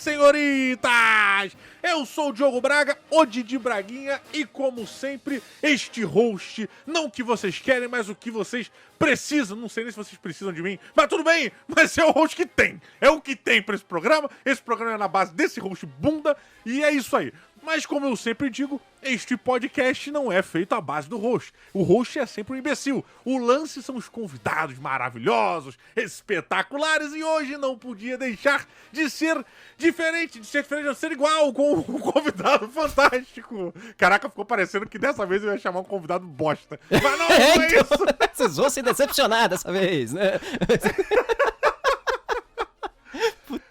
senhoritas! Eu sou o Diogo Braga, o Didi Braguinha, e como sempre, este host, não o que vocês querem, mas o que vocês precisam. Não sei nem se vocês precisam de mim, mas tudo bem, mas é o host que tem. É o que tem pra esse programa é na base desse host bunda, e é isso aí. Mas como eu sempre digo, este podcast não é feito à base do host. O host é sempre um imbecil. O lance são os convidados maravilhosos, espetaculares, e hoje não podia deixar de ser diferente, de ser igual com um convidado fantástico. Caraca, ficou parecendo que dessa vez eu ia chamar um convidado bosta. Mas não é isso. Vocês vão se decepcionar dessa vez, né?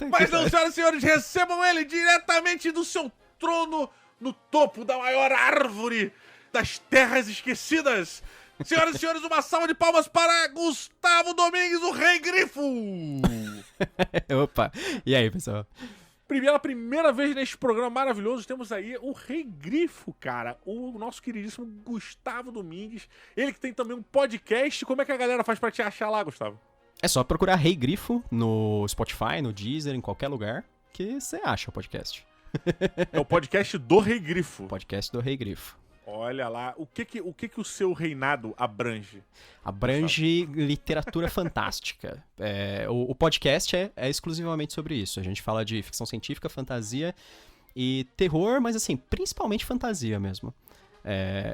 Mas não, senhoras e senhores, recebam ele diretamente do seu trono no topo da maior árvore das terras esquecidas. Senhoras e senhores, uma salva de palmas para Gustavo Domingues, o Rei Grifo! Opa, e aí, pessoal? Pela primeira vez neste programa maravilhoso, temos aí o Rei Grifo, cara, o nosso queridíssimo Gustavo Domingues. Ele que tem também um podcast. Como é que a galera faz pra te achar lá, Gustavo? É só procurar Rei Grifo no Spotify, no Deezer, em qualquer lugar, que você acha o podcast. É o podcast do Rei Grifo. Podcast do Rei Grifo. Olha lá, o que o seu reinado abrange? Abrange literatura fantástica. O podcast é exclusivamente sobre isso. A gente fala de ficção científica, fantasia e terror, mas assim, principalmente fantasia mesmo.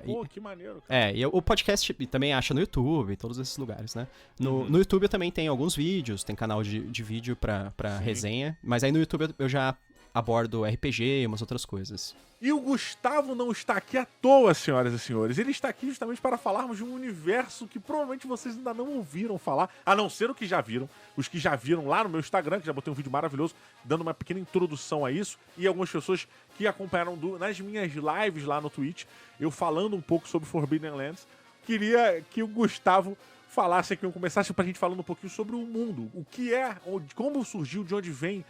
Pô, que maneiro, cara. E o podcast também acha no YouTube, em todos esses lugares, né? No YouTube eu também tenho alguns vídeos, tem canal de vídeo pra resenha, mas aí no YouTube eu já abordo RPG e umas outras coisas. E o Gustavo não está aqui à toa, senhoras e senhores. Ele está aqui justamente para falarmos de um universo que provavelmente vocês ainda não ouviram falar, a não ser o que já viram. Os que já viram lá no meu Instagram, que já botei um vídeo maravilhoso, dando uma pequena introdução a isso, e algumas pessoas que acompanharam nas minhas lives lá no Twitch, eu falando um pouco sobre Forbidden Lands. Queria que o Gustavo falasse aqui, começasse pra gente falando um pouquinho sobre o mundo. O que é, como surgiu, de onde vem,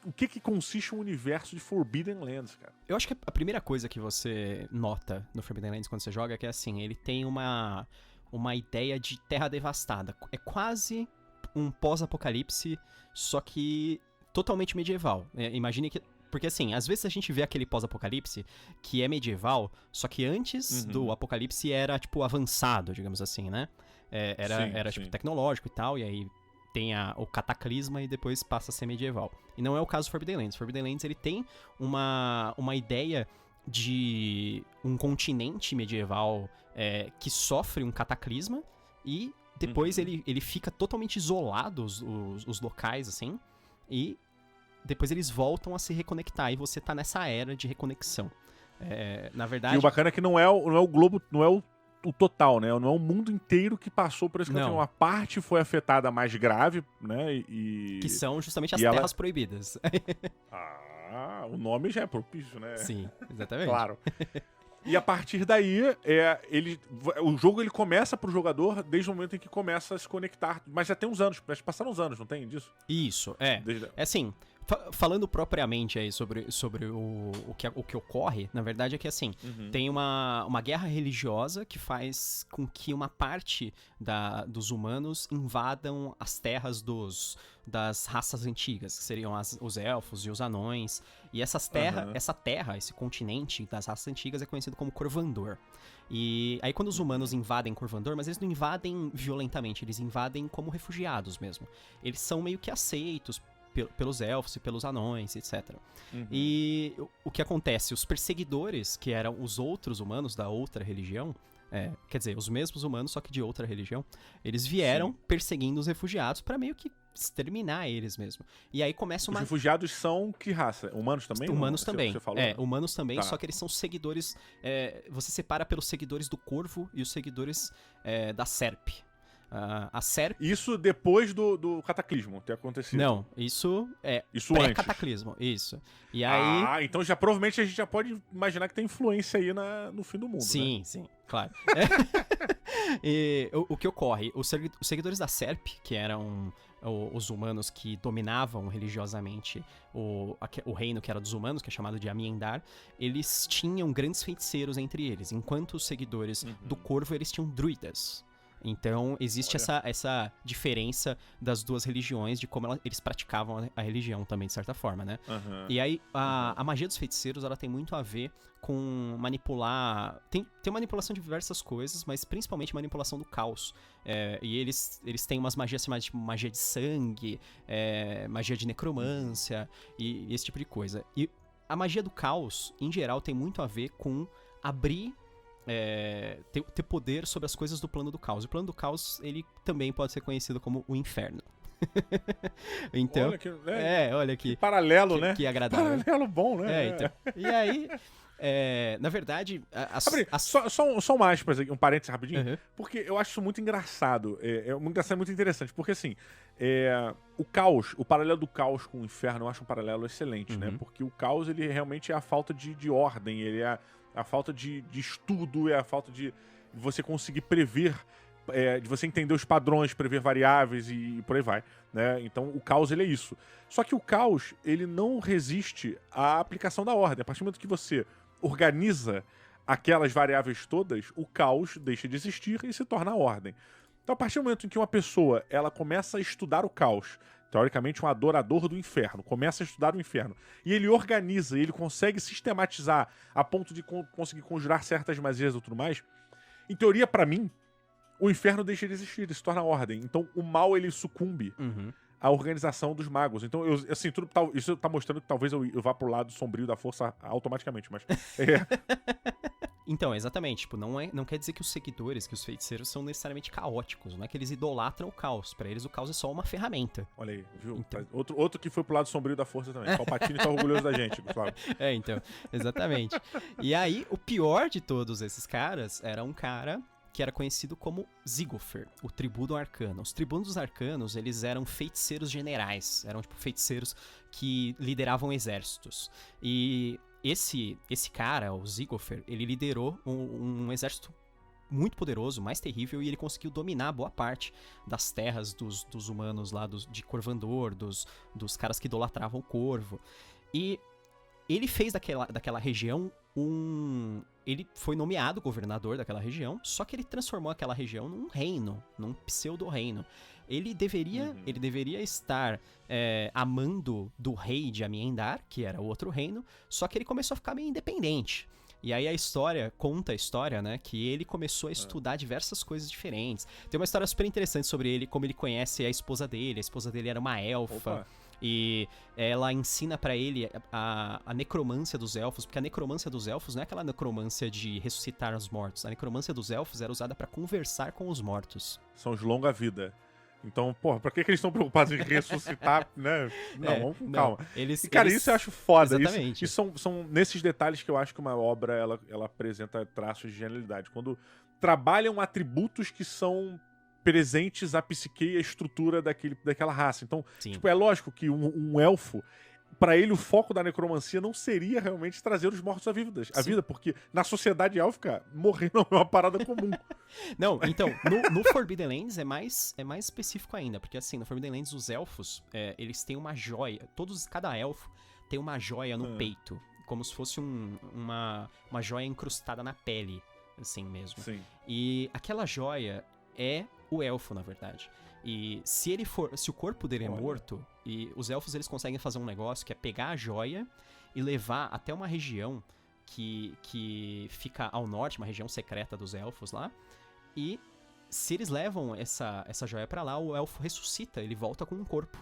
o que consiste o universo de Forbidden Lands, cara? Eu acho que a primeira coisa que você nota no Forbidden Lands quando você joga é que, assim, ele tem uma ideia de terra devastada. É quase um pós-apocalipse, só que totalmente medieval. Imagine que... Porque, assim, às vezes a gente vê aquele pós-apocalipse que é medieval, só que antes do apocalipse era, tipo, avançado, digamos assim, né? Era tipo, tecnológico e tal, e aí tem o cataclisma e depois passa a ser medieval. E não é o caso do Forbidden Lands. Forbidden Lands, ele tem uma ideia de um continente medieval que sofre um cataclisma e depois ele fica totalmente isolado, os locais, assim, e depois eles voltam a se reconectar e você tá nessa era de reconexão. Na verdade... E o bacana é que não é o globo, não é o total, né? Não é o mundo inteiro que passou por esse caminho. Uma parte foi afetada mais grave, né? Que são justamente as terras proibidas. O nome já é propício, né? Sim, exatamente. Claro. E a partir daí, o jogo ele começa pro jogador desde o momento em que começa a se conectar. Mas já tem uns anos, passaram uns anos, não tem disso? Isso, É assim... Falando propriamente aí sobre o que ocorre, na verdade é que, assim, tem uma guerra religiosa que faz com que uma parte dos humanos invadam as terras das raças antigas, que seriam os elfos e os anões. E essa terra, esse continente das raças antigas é conhecido como Corvandor. E aí quando os humanos invadem Corvandor, mas eles não invadem violentamente, eles invadem como refugiados mesmo. Eles são meio que aceitos pelos elfos e pelos anões, etc. E o que acontece? Os perseguidores, que eram os outros humanos da outra religião, quer dizer, os mesmos humanos, só que de outra religião, eles vieram perseguindo os refugiados pra meio que exterminar eles mesmo. E aí começa Os refugiados são que raça? Humanos também? Humanos também. Você falou, humanos também, tá. Só que eles são seguidores... você separa pelos seguidores do Corvo e os seguidores da Serp. A Serp... Isso depois do cataclismo ter acontecido? Não, isso é pré-cataclismo, isso. E aí... então provavelmente a gente já pode imaginar que tem influência aí no fim do mundo, sim, né? Sim, claro. E o que ocorre? Os seguidores da Serp, que eram os humanos que dominavam religiosamente o reino que era dos humanos, que é chamado de Amiendar, eles tinham grandes feiticeiros entre eles, enquanto os seguidores do Corvo, eles tinham druidas. Então, existe essa diferença das duas religiões, de como eles praticavam a religião também, de certa forma, né? E aí, a magia dos feiticeiros, ela tem muito a ver com manipular... Tem manipulação de diversas coisas, mas principalmente manipulação do caos. E eles têm umas magias assim, tipo magia de sangue, magia de necromância e esse tipo de coisa. E a magia do caos, em geral, tem muito a ver com abrir... ter poder sobre as coisas do plano do caos. O plano do caos, ele também pode ser conhecido como o inferno. Então, olha que paralelo, né? Que agradável. Paralelo bom, né? Então, e aí, na verdade... Só uma aspas aqui, um parênteses rapidinho, porque eu acho isso muito engraçado. Muito interessante, porque assim, o caos, o paralelo do caos com o inferno, eu acho um paralelo excelente, né? Porque o caos, ele realmente é a falta de ordem, ele é a falta de estudo, é a falta de você conseguir prever, de você entender os padrões, prever variáveis e por aí vai, né? Então o caos, ele é isso. Só que o caos, ele não resiste à aplicação da ordem. A partir do momento que você organiza aquelas variáveis todas, o caos deixa de existir e se torna a ordem. Então a partir do momento em que uma pessoa ela começa a estudar o caos, teoricamente um adorador do inferno, começa a estudar o inferno, e ele organiza, ele consegue sistematizar a ponto de conseguir conjurar certas magias e tudo mais, em teoria, pra mim, o inferno deixa de existir, ele se torna ordem. Então o mal, ele sucumbe à organização dos magos. Então, isso tá mostrando que talvez eu vá pro lado sombrio da força automaticamente, mas... Então, exatamente, tipo, não quer dizer que os seguidores, que os feiticeiros são necessariamente caóticos, não é que eles idolatram o caos, pra eles o caos é só uma ferramenta. Olha aí, viu? Então... Outro que foi pro lado sombrio da força também, Palpatine tá orgulhoso da gente, Gustavo. Então, exatamente. E aí, o pior de todos esses caras era um cara que era conhecido como Ziggler, o Tribuno Arcano. Os Tribunos Arcanos, eles eram feiticeiros generais, eram tipo feiticeiros que lideravam exércitos. E esse cara, o Ziggler, ele liderou um exército muito poderoso, mais terrível, e ele conseguiu dominar boa parte das terras dos humanos lá, de Corvandor, dos caras que idolatravam o corvo. E ele fez daquela região ele foi nomeado governador daquela região, só que ele transformou aquela região num reino, num pseudo-reino. Ele deveria estar a mando do rei de Amiendar, que era o outro reino, só que ele começou a ficar meio independente. E aí conta a história, né, que ele começou a estudar diversas coisas diferentes. Tem uma história super interessante sobre ele, como ele conhece a esposa dele era uma elfa. Opa. E ela ensina pra ele a necromância dos elfos, porque a necromância dos elfos não é aquela necromância de ressuscitar os mortos. A necromância dos elfos era usada pra conversar com os mortos. São os longa-vida. Então, porra, pra que eles estão preocupados em ressuscitar, né? Não, vamos com calma. Isso eu acho foda. Exatamente. Isso são nesses detalhes que eu acho que uma obra, ela apresenta traços de genialidade. Quando trabalham atributos que são presentes à psique e à estrutura daquela raça. Então, tipo, é lógico que um elfo, pra ele o foco da necromancia não seria realmente trazer os mortos à vida, porque na sociedade élfica, morrer não é uma parada comum. Não, então, no Forbidden Lands é mais específico ainda, porque assim, no Forbidden Lands os elfos, eles têm uma joia, cada elfo tem uma joia no peito, como se fosse uma joia incrustada na pele, assim mesmo. Sim. E aquela joia é o elfo, na verdade. E se o corpo dele é morto, e os elfos eles conseguem fazer um negócio que é pegar a joia e levar até uma região que fica ao norte, uma região secreta dos elfos lá, e se eles levam essa joia pra lá, o elfo ressuscita, ele volta com um corpo.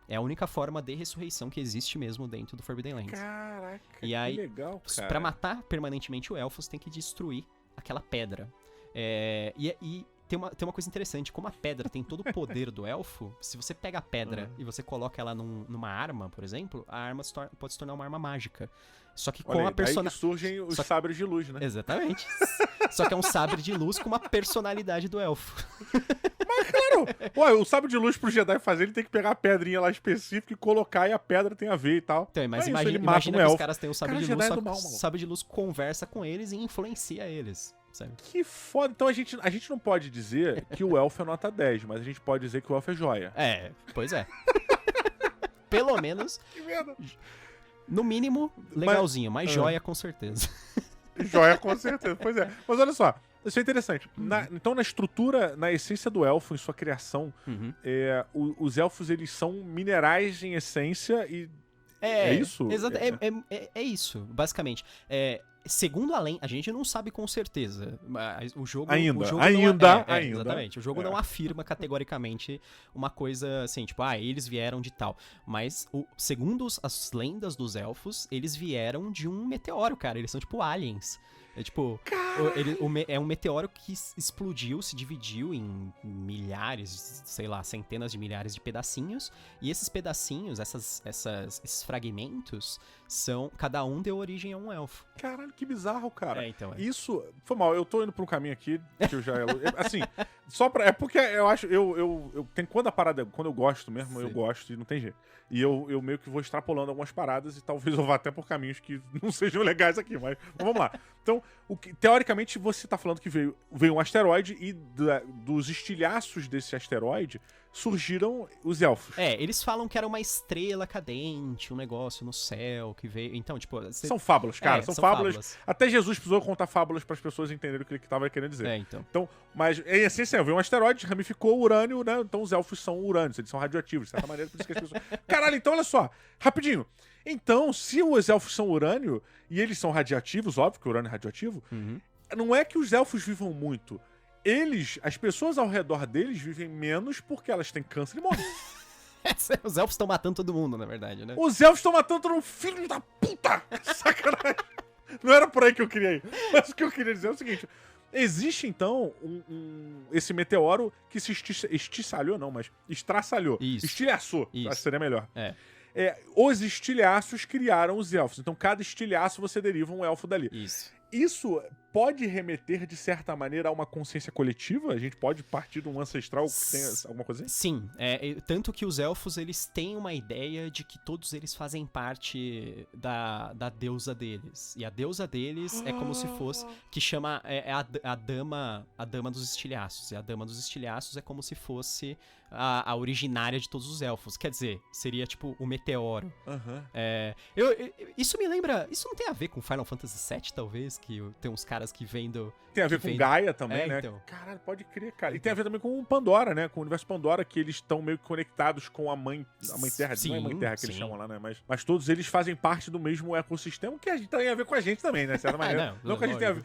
É a única forma de ressurreição que existe mesmo dentro do Forbidden Lands. Caraca, e aí, que legal, cara. Pra matar permanentemente o elfo, você tem que destruir aquela pedra. E tem uma coisa interessante, como a pedra tem todo o poder do elfo, se você pega a pedra e você coloca ela numa arma, por exemplo, a arma pode se tornar uma arma mágica. Só que com a personalidade... Aí surgem os sabres de luz, né? Exatamente. Só que é um sabre de luz com uma personalidade do elfo. Mas, claro, o sabre de luz pro Jedi fazer, ele tem que pegar a pedrinha lá específica e colocar, e a pedra tem a ver e tal. Então, mas imagina que os caras têm um sabre de luz, só que o sabre de luz conversa com eles e influencia eles. Sabe? Que foda. Então a gente não pode dizer que o elfo é nota 10, mas a gente pode dizer que o elfo é joia. Pois é. Pelo menos. Que merda. No mínimo, legalzinho, mas joia com certeza. Joia com certeza, pois é. Mas olha só, Isso é interessante. Então, na estrutura, na essência do elfo, em sua criação, os elfos, eles são minerais em essência e... É isso? É isso, basicamente. Segundo a lenda, a gente não sabe com certeza. Mas o jogo ainda. Exatamente. O jogo não afirma categoricamente uma coisa assim, tipo, eles vieram de tal. Mas, segundo as lendas dos elfos, eles vieram de um meteoro, cara. Eles são tipo aliens. É tipo, é um meteoro que explodiu, se dividiu em milhares, sei lá, centenas de milhares de pedacinhos. E esses pedacinhos, esses fragmentos, cada um deu origem a um elfo. Caralho, que bizarro, cara. Então. Isso, foi mal, eu tô indo pra um caminho aqui, que eu já... assim, é porque eu acho, quando a parada, quando eu gosto mesmo, eu gosto e não tem jeito. E eu meio que vou extrapolando algumas paradas e talvez eu vá até por caminhos que não sejam legais aqui, mas vamos lá. Então, teoricamente, você tá falando que veio um asteroide e dos estilhaços desse asteroide surgiram os elfos. Eles falam que era uma estrela cadente, um negócio no céu que veio. Então, tipo... São fábulas, cara. São fábulas. Até Jesus precisou contar fábulas para as pessoas entenderem o que ele tava querendo dizer. Então, mas, em essência, veio um asteroide, ramificou o urânio, né? Então, os elfos são urânios, eles são radioativos, de certa maneira, por isso que as pessoas... Caralho, então, olha só. Rapidinho. Então, se os elfos são urânio, e eles são radioativos, óbvio que o urânio é radioativo, não é que os elfos vivam muito. As pessoas ao redor deles vivem menos porque elas têm câncer e morrem. Os elfos estão matando todo mundo, na verdade, né? Os elfos estão matando todo mundo, filho da puta! Sacanagem! Não era por aí que eu queria ir. Mas o que eu queria dizer é o seguinte: existe, então, esse meteoro que se estiçalhou, não, mas estraçalhou. Isso. Estilhaçou, acho que seria melhor. Os estilhaços criaram os elfos. Então, cada estilhaço você deriva um elfo dali. Isso pode remeter, de certa maneira, a uma consciência coletiva? A gente pode partir de um ancestral que tem alguma coisa assim? Sim. Tanto que os elfos, eles têm uma ideia de que todos eles fazem parte da deusa deles. E a deusa deles é como se fosse... Que chama... a dama dos estilhaços. E a dama dos estilhaços é como se fosse a originária de todos os elfos. Quer dizer, seria tipo o meteoro. Isso me lembra... Isso não tem a ver com Final Fantasy VII, talvez? Que tem uns caras que vêm do... Tem a ver com Gaia também, né? Então. Caralho, pode crer, cara. E tem a ver também com o Pandora, né? Com o universo Pandora, que eles estão meio que conectados com a mãe Terra. Não é Mãe Terra que eles chamam lá, né? Mas todos eles fazem parte do mesmo ecossistema, que a gente tem a ver com a gente também, né? De certa maneira. Não que a gente tenha a ver.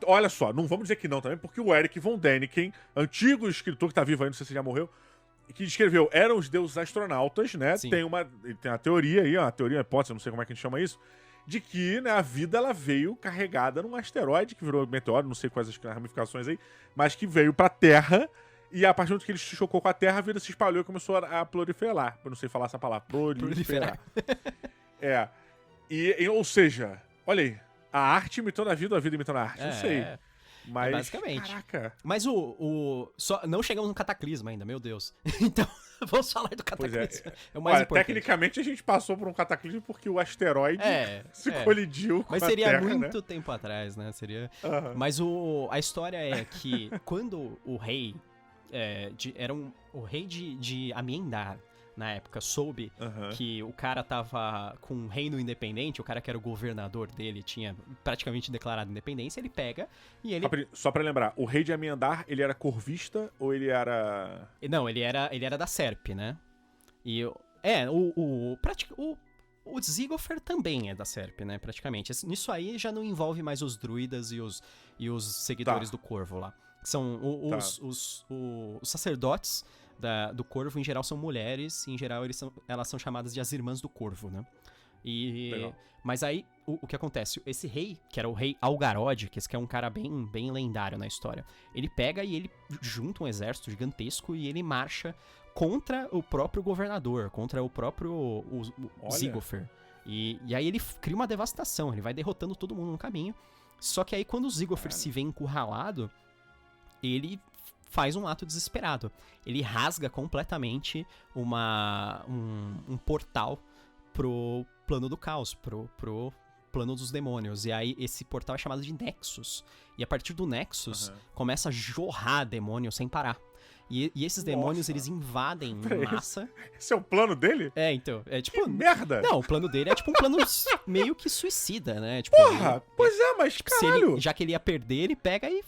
Olha só, não vamos dizer que não também, porque o Eric von Däniken, antigo escritor que tá vivo aí, não sei se já morreu, que escreveu Eram os Deuses Astronautas, né? Tem uma teoria aí, uma teoria, hipótese, não sei como é que a gente chama isso, de que, né, a vida ela veio carregada num asteroide que virou meteoro, não sei quais as ramificações aí, mas que veio pra Terra e a partir do que ele se chocou com a Terra, a vida se espalhou e começou a proliferar. Eu não sei falar essa palavra. Proliferar. Ou seja, olha aí, a arte imitando a vida imitando a arte. Não sei. Mas, basicamente. Caraca. Mas só não chegamos no cataclisma ainda, meu Deus. Então, vamos falar do cataclisma. É o mais importante. Tecnicamente, a gente passou por um cataclismo porque o asteroide se colidiu com a Terra. Mas seria muito tempo atrás, né? Seria... Mas a história é que quando o rei... o rei de Amiendar, na época, soube que o cara tava com um reino independente, o cara que era o governador dele tinha praticamente declarado independência, ele pega e ele... Só pra lembrar, o rei de Amiendar, ele era corvista ou ele era... Não, ele era da Serp, né? E o Zigofer também é da Serp, né, praticamente. Nisso aí já não envolve mais os druidas e os seguidores do Corvo lá. São os sacerdotes do Corvo, em geral, são mulheres, e em geral elas são chamadas de as Irmãs do Corvo, né? Mas aí, o que acontece? Esse rei, que era o rei Algarod, que esse que é um cara bem, bem lendário na história, ele pega e ele junta um exército gigantesco e ele marcha contra o próprio governador, contra o próprio Zigofer. E aí ele cria uma devastação, ele vai derrotando todo mundo no caminho. Só que aí quando o Zigofer se vê encurralado, ele faz um ato desesperado. Ele rasga completamente um portal pro plano do caos, pro plano dos demônios. E aí esse portal é chamado de Nexus. E a partir do Nexus começa a jorrar demônio sem parar. E esses demônios, Nossa. eles invadem em Peraí, massa. Esse é o plano dele? É, então, é tipo... Que merda! Não, o plano dele é tipo um plano meio que suicida, né? Tipo, Porra! Pois é, mas se caralho! já que ele ia perder, ele pega e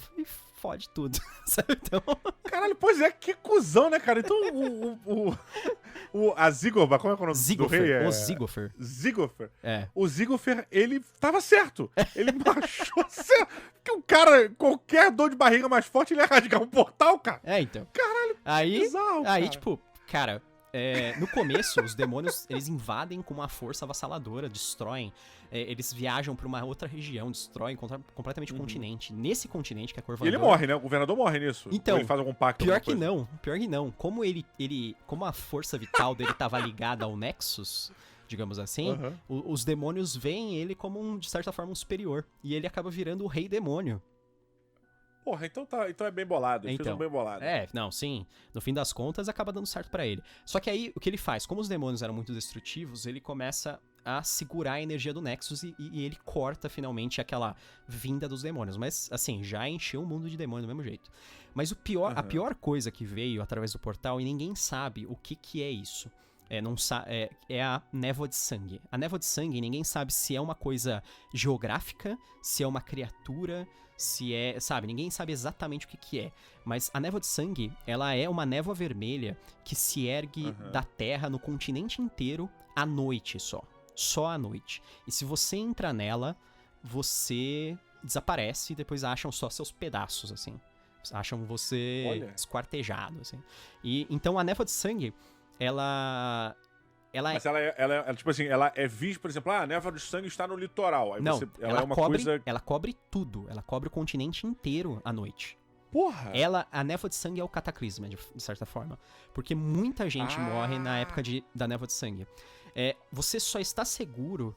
fode tudo, sabe? Então... Caralho, pois é, que cuzão, né, cara? Então a Zigoba, como é que é o nome do rei? Zigofer, o Zigofer. Zigofer. É. O Zigofer, ele tava certo. Ele achou certo. Porque o cara, qualquer dor de barriga mais forte, ele ia rasgar um portal, cara. É, então. Caralho, Aí, bizarro, aí cara. tipo, cara, no começo, os demônios, eles invadem com uma força avassaladora, destroem. Eles viajam pra uma outra região, destroem completamente o continente. Nesse continente, que é E Corvandor... ele morre, né? O governador morre nisso. Então, Ou ele faz algum pacto. Pior alguma que coisa. pior que não. Como a força vital dele tava ligada ao Nexus, digamos assim, Aham. os demônios veem ele como, de certa forma, um superior. E ele acaba virando o rei demônio. Porra, então é bem bolado. Ele fez Então, um bem bolado. Não, sim. No fim das contas, acaba dando certo pra ele. Só que aí, o que ele faz? Como os demônios eram muito destrutivos, ele começa a segurar a energia do Nexus e ele corta, finalmente, aquela vinda dos demônios. Mas, assim, já encheu o mundo de demônio do mesmo jeito. Mas a pior coisa que veio através do portal, e ninguém sabe o que é isso. É a névoa de sangue. A névoa de sangue, ninguém sabe se é uma coisa geográfica, se é uma criatura, se é... Sabe, ninguém sabe exatamente o que é. Mas a névoa de sangue, ela é uma névoa vermelha que se ergue da Terra no continente inteiro à noite só. Só à noite. E se você entra nela, você desaparece e depois acham só seus pedaços, assim. Acham você esquartejado, assim. E então a névoa de sangue... Ela Mas ela tipo assim, ela é vista, por exemplo, a névoa de sangue está no litoral. Aí não, ela é uma coisa... Ela cobre tudo. Ela cobre o continente inteiro à noite. Porra! A névoa de sangue é o cataclisma, de certa forma. Porque muita gente morre na época da névoa de sangue. Você só está seguro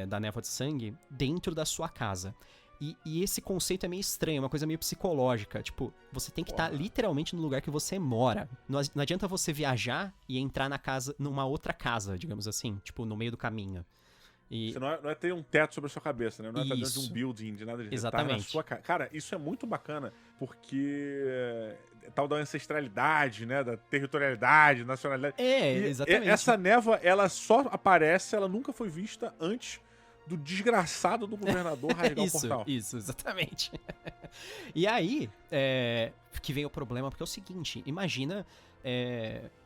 da névoa de sangue dentro da sua casa. E esse conceito é meio estranho, é uma coisa meio psicológica. Tipo, você tem que estar literalmente no lugar que você mora. Não adianta você viajar e entrar numa outra casa, digamos assim, tipo, no meio do caminho. Você não é ter um teto sobre a sua cabeça, né? Não é estar dentro de Isso. um building, de nada disso. Exatamente. Tá na sua casa. Cara, isso é muito bacana, porque tal da ancestralidade, né? Da territorialidade, nacionalidade. Exatamente. Essa névoa, ela só aparece, ela nunca foi vista antes do desgraçado do governador rasgar o portal. Isso, exatamente. E aí, que vem o problema, porque é o seguinte, imagina,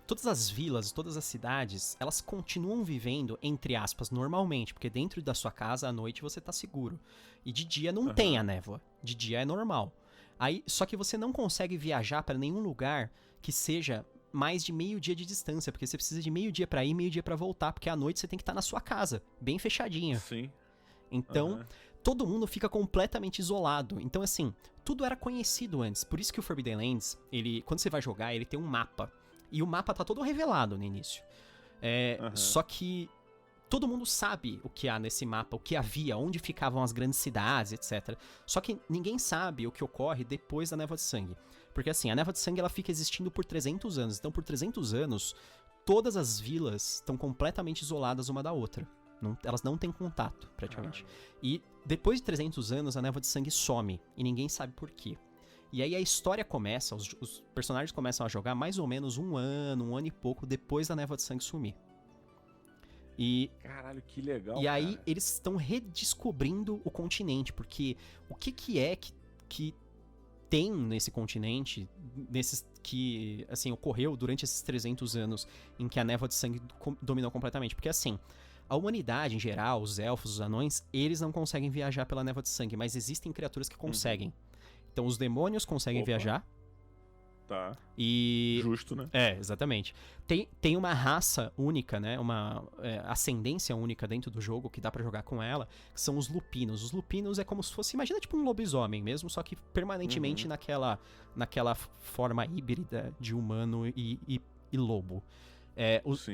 todas as vilas, todas as cidades, elas continuam vivendo, entre aspas, normalmente, porque dentro da sua casa, à noite, você tá seguro. E de dia não tem a névoa, de dia é normal. Aí, só que você não consegue viajar para nenhum lugar que seja mais de meio dia de distância, porque você precisa de meio dia pra ir, meio dia pra voltar, porque à noite você tem que estar na sua casa, bem fechadinho. Sim. Então, todo mundo fica completamente isolado. Então, assim, tudo era conhecido antes. Por isso que o Forbidden Lands, quando você vai jogar, ele tem um mapa. E o mapa tá todo revelado no início. Só que todo mundo sabe o que há nesse mapa, o que havia, onde ficavam as grandes cidades, etc. Só que ninguém sabe o que ocorre depois da Névoa de Sangue. Porque assim, a Névoa de Sangue ela fica existindo por 300 anos. Então, por 300 anos, todas as vilas estão completamente isoladas uma da outra. Elas não têm contato, praticamente. E depois de 300 anos, a Névoa de Sangue some. E ninguém sabe por quê. E aí a história começa, os personagens começam a jogar mais ou menos um ano e pouco depois da Névoa de Sangue sumir. Caralho, que legal, E aí eles estão redescobrindo o continente, porque o que é que tem nesse continente, que assim, ocorreu durante esses 300 anos em que a Névoa de Sangue dominou completamente. Porque assim, a humanidade em geral, os elfos, os anões, eles não conseguem viajar pela Névoa de Sangue, mas existem criaturas que conseguem. Então os demônios conseguem viajar. Tá. E... Justo, né? Exatamente. Tem uma raça única, né? Uma ascendência única dentro do jogo que dá pra jogar com ela, que são os lupinos. Os lupinos é como se fosse, imagina tipo um lobisomem mesmo, só que permanentemente naquela forma híbrida de humano e lobo.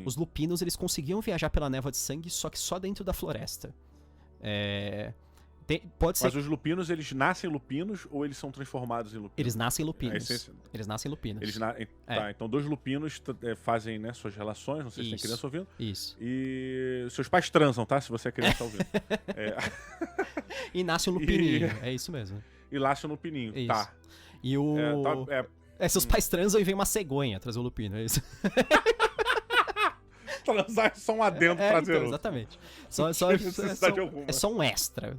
Os lupinos, eles conseguiam viajar pela Névoa de Sangue, só que só dentro da floresta. Pode ser... Mas os lupinos, eles nascem lupinos ou eles são transformados em lupinos? Eles nascem lupinos. Eles nascem lupinos. Tá, então 2 lupinos fazem, né, suas relações, não sei se tem criança ouvindo. Isso. E seus pais transam, tá? Se você é criança ouvindo. E nasce um lupininho, é isso mesmo. E nasce um lupininho, Isso. tá. E o... Seus pais transam e vem uma cegonha trazer o Lupino, é isso. Transar é só um adendo Então, prazeroso. exatamente. Necessidade alguma. É só um extra.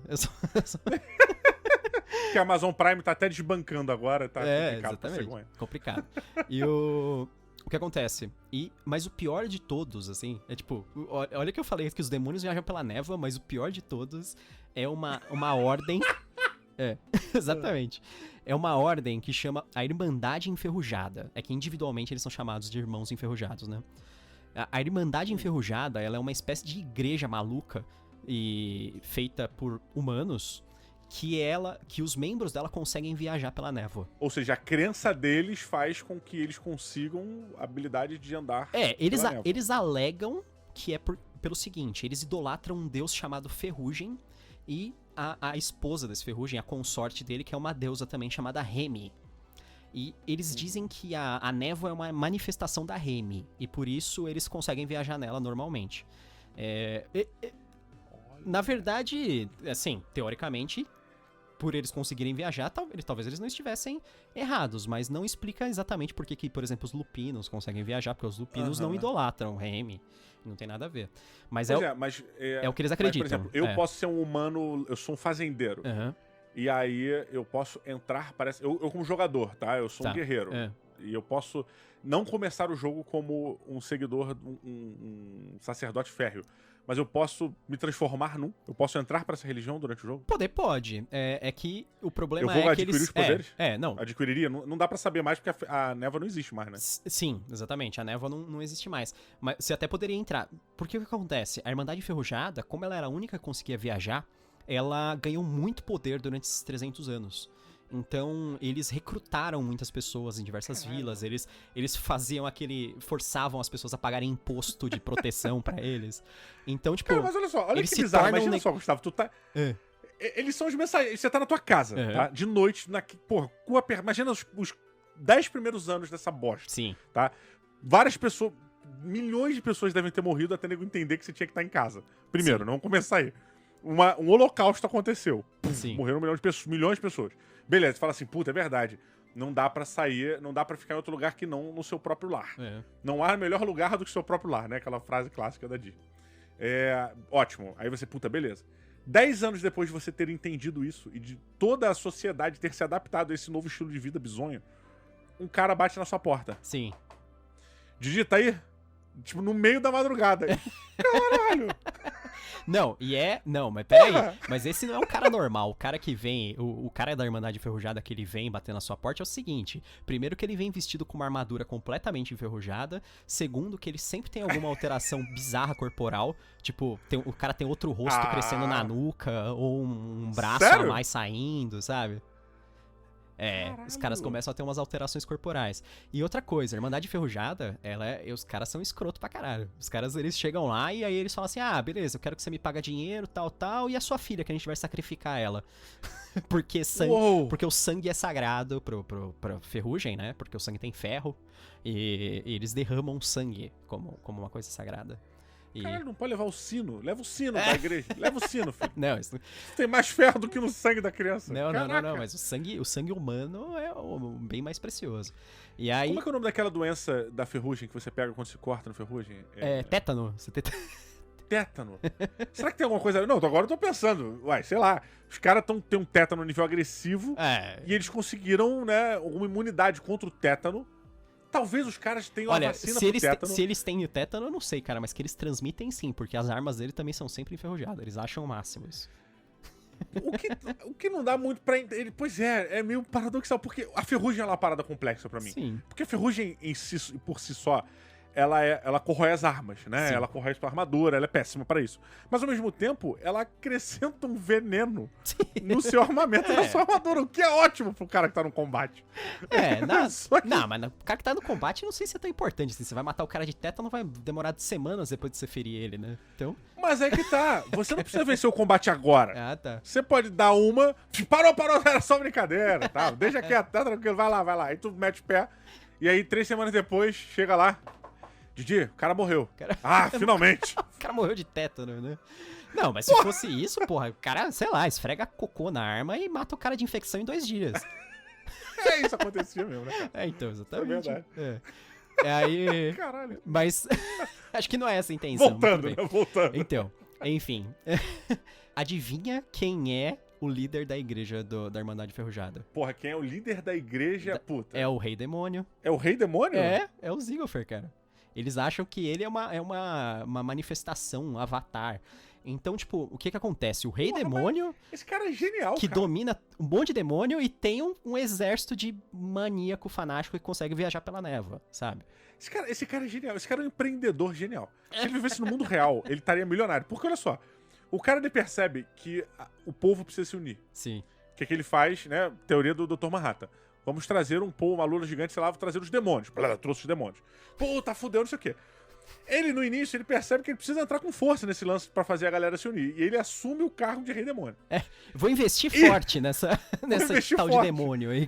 Que a Amazon Prime tá até desbancando agora, tá complicado pra exatamente. cegonha. Complicado. E o que acontece? Mas o pior de todos, assim, é tipo, olha que eu falei que os demônios viajam pela névoa, mas o pior de todos é uma ordem. Exatamente. É uma ordem que chama a Irmandade Enferrujada. É que individualmente eles são chamados de Irmãos Enferrujados, né? A Irmandade Enferrujada, ela é uma espécie de igreja maluca e feita por humanos que os membros dela conseguem viajar pela névoa. Ou seja, a crença deles faz com que eles consigam a habilidade de andar. Eles alegam que é pelo seguinte: eles idolatram um deus chamado Ferrugem e a esposa desse Ferrugem, a consorte dele, que é uma deusa também chamada Remy. E eles dizem que a névoa é uma manifestação da Remy, e por isso eles conseguem viajar nela normalmente. Na verdade, assim, teoricamente, por eles conseguirem viajar, talvez eles não estivessem errados, mas não explica exatamente por que, por exemplo, os lupinos conseguem viajar, porque os lupinos não idolatram Remy, não tem nada a ver. Mas é o que eles acreditam. Mas, por exemplo, eu posso ser um humano, eu sou um fazendeiro. E aí eu posso entrar, eu como jogador, tá? Eu sou um guerreiro. E eu posso não começar o jogo como um seguidor, um sacerdote férreo. Mas eu posso me transformar eu posso entrar pra essa religião durante o jogo? Pode. É que o problema eu vou é que adquirir os poderes? Não. Adquiriria? Não dá pra saber mais, porque a névoa não existe mais, né? Sim, exatamente. A névoa não existe mais. Mas você até poderia entrar. Porque o que acontece? A Irmandade Enferrujada, como ela era a única que conseguia viajar, ela ganhou muito poder durante esses 300 anos. Então, eles recrutaram muitas pessoas em diversas vilas, eles faziam forçavam as pessoas a pagarem imposto de proteção pra eles. Então, tipo... Cara, mas olha só, olha que bizarro, imagina só, Gustavo, tu tá... Eles são os mensageiros, você tá na tua casa, tá? De noite, imagina os 10 primeiros anos dessa bosta. Sim. Tá? Várias pessoas, milhões de pessoas devem ter morrido até nego entender que você tinha que estar em casa. Primeiro, não começar aí. Um holocausto aconteceu. Sim. Morreram milhões de pessoas. Beleza, você fala assim, puta, é verdade. Não dá pra sair, não dá pra ficar em outro lugar que não no seu próprio lar. Não há melhor lugar do que o seu próprio lar, né? Aquela frase clássica da Disney. Ótimo. Aí você, puta, beleza. 10 anos depois de você ter entendido isso e de toda a sociedade ter se adaptado a esse novo estilo de vida bizonho, um cara bate na sua porta. Sim. Didi, tá aí? Tipo, no meio da madrugada. Caralho! Não, mas peraí. Mas esse não é um cara normal. O cara que vem, o cara da Irmandade Enferrujada que ele vem bater na sua porta é o seguinte: primeiro, que ele vem vestido com uma armadura completamente enferrujada. Segundo, que ele sempre tem alguma alteração bizarra corporal. Tipo, o cara tem outro rosto crescendo na nuca, ou um braço a mais saindo, sabe? Os caras começam a ter umas alterações corporais. E outra coisa, a Irmandade Enferrujada, os caras são escroto pra caralho. Os caras, eles chegam lá e aí eles falam assim: beleza, eu quero que você me paga dinheiro, tal, e a sua filha, que a gente vai sacrificar ela. porque o sangue é sagrado pra ferrugem, né? Porque o sangue tem ferro, e eles derramam sangue como uma coisa sagrada. Caralho, não pode levar o sino. Leva o sino da igreja. Leva o sino, filho. Não, isso... Tem mais ferro do que no sangue da criança. Não, mas o sangue humano é bem mais precioso. E aí... Como é que é o nome daquela doença da ferrugem que você pega quando se corta no ferrugem? Tétano. Tétano. Será que tem alguma coisa... Não, agora eu tô pensando. Sei lá. Os caras têm um tétano no nível agressivo e eles conseguiram, né, uma imunidade contra o tétano. Talvez os caras tenham a vacina pro tétano. Se eles têm o tétano, eu não sei, cara, mas que eles transmitem sim, porque as armas dele também são sempre enferrujadas, eles acham o máximo isso. O que não dá muito pra entender. Pois é meio paradoxal, porque a ferrugem é uma parada complexa pra mim. Sim. Porque a ferrugem por si só, ela corrói as armas, né? Sim. Ela corrói a armadura, ela é péssima pra isso. Mas ao mesmo tempo, ela acrescenta um veneno no seu armamento e na sua armadura, o que é ótimo pro cara que tá no combate. Mas o cara que tá no combate não sei se é tão importante. Assim, você vai matar o cara de tétano, vai demorar semanas depois de você ferir ele, né? Então... Mas é que tá, você não precisa vencer o combate agora. Tá. Você pode dar uma... Parou, era só brincadeira, tá? Deixa quieto, tá tranquilo, vai lá. Aí tu mete o pé, e aí 3 semanas depois, chega lá... Didi, o cara morreu. Finalmente. O cara morreu de tétano, né? Não, mas se fosse isso, porra, o cara, sei lá, esfrega cocô na arma e mata o cara de infecção em 2 dias. Isso acontecia mesmo, né, cara? Então, exatamente. É verdade. Aí... Caralho. Mas acho que não é essa a intenção. Voltando, né? Voltando. Então, enfim. Adivinha quem é o líder da igreja da Irmandade Ferrujada? Porra, quem é o líder da igreja, puta? É o Rei Demônio. É o Rei Demônio? É o Ziggler, cara. Eles acham que ele é uma manifestação, um avatar. Então, tipo, o que acontece? O Rei Demônio... Esse cara é genial, que cara. domina um monte de demônio e tem um exército de maníaco fanático que consegue viajar pela névoa, sabe? Esse cara é genial. Esse cara é um empreendedor genial. Se ele vivesse no mundo real, ele estaria milionário. Porque, olha só, o cara ele percebe que o povo precisa se unir. Sim. O que ele faz, né? Teoria do Dr. Manhattan. Vamos trazer uma lula gigante, sei lá, vou trazer os demônios. Trouxe os demônios. Pô, tá fudendo, não sei o quê. Ele, no início, ele percebe que ele precisa entrar com força nesse lance pra fazer a galera se unir. E ele assume o cargo de Rei Demônio. Vou investir forte nessa investir tal forte. de demônio aí.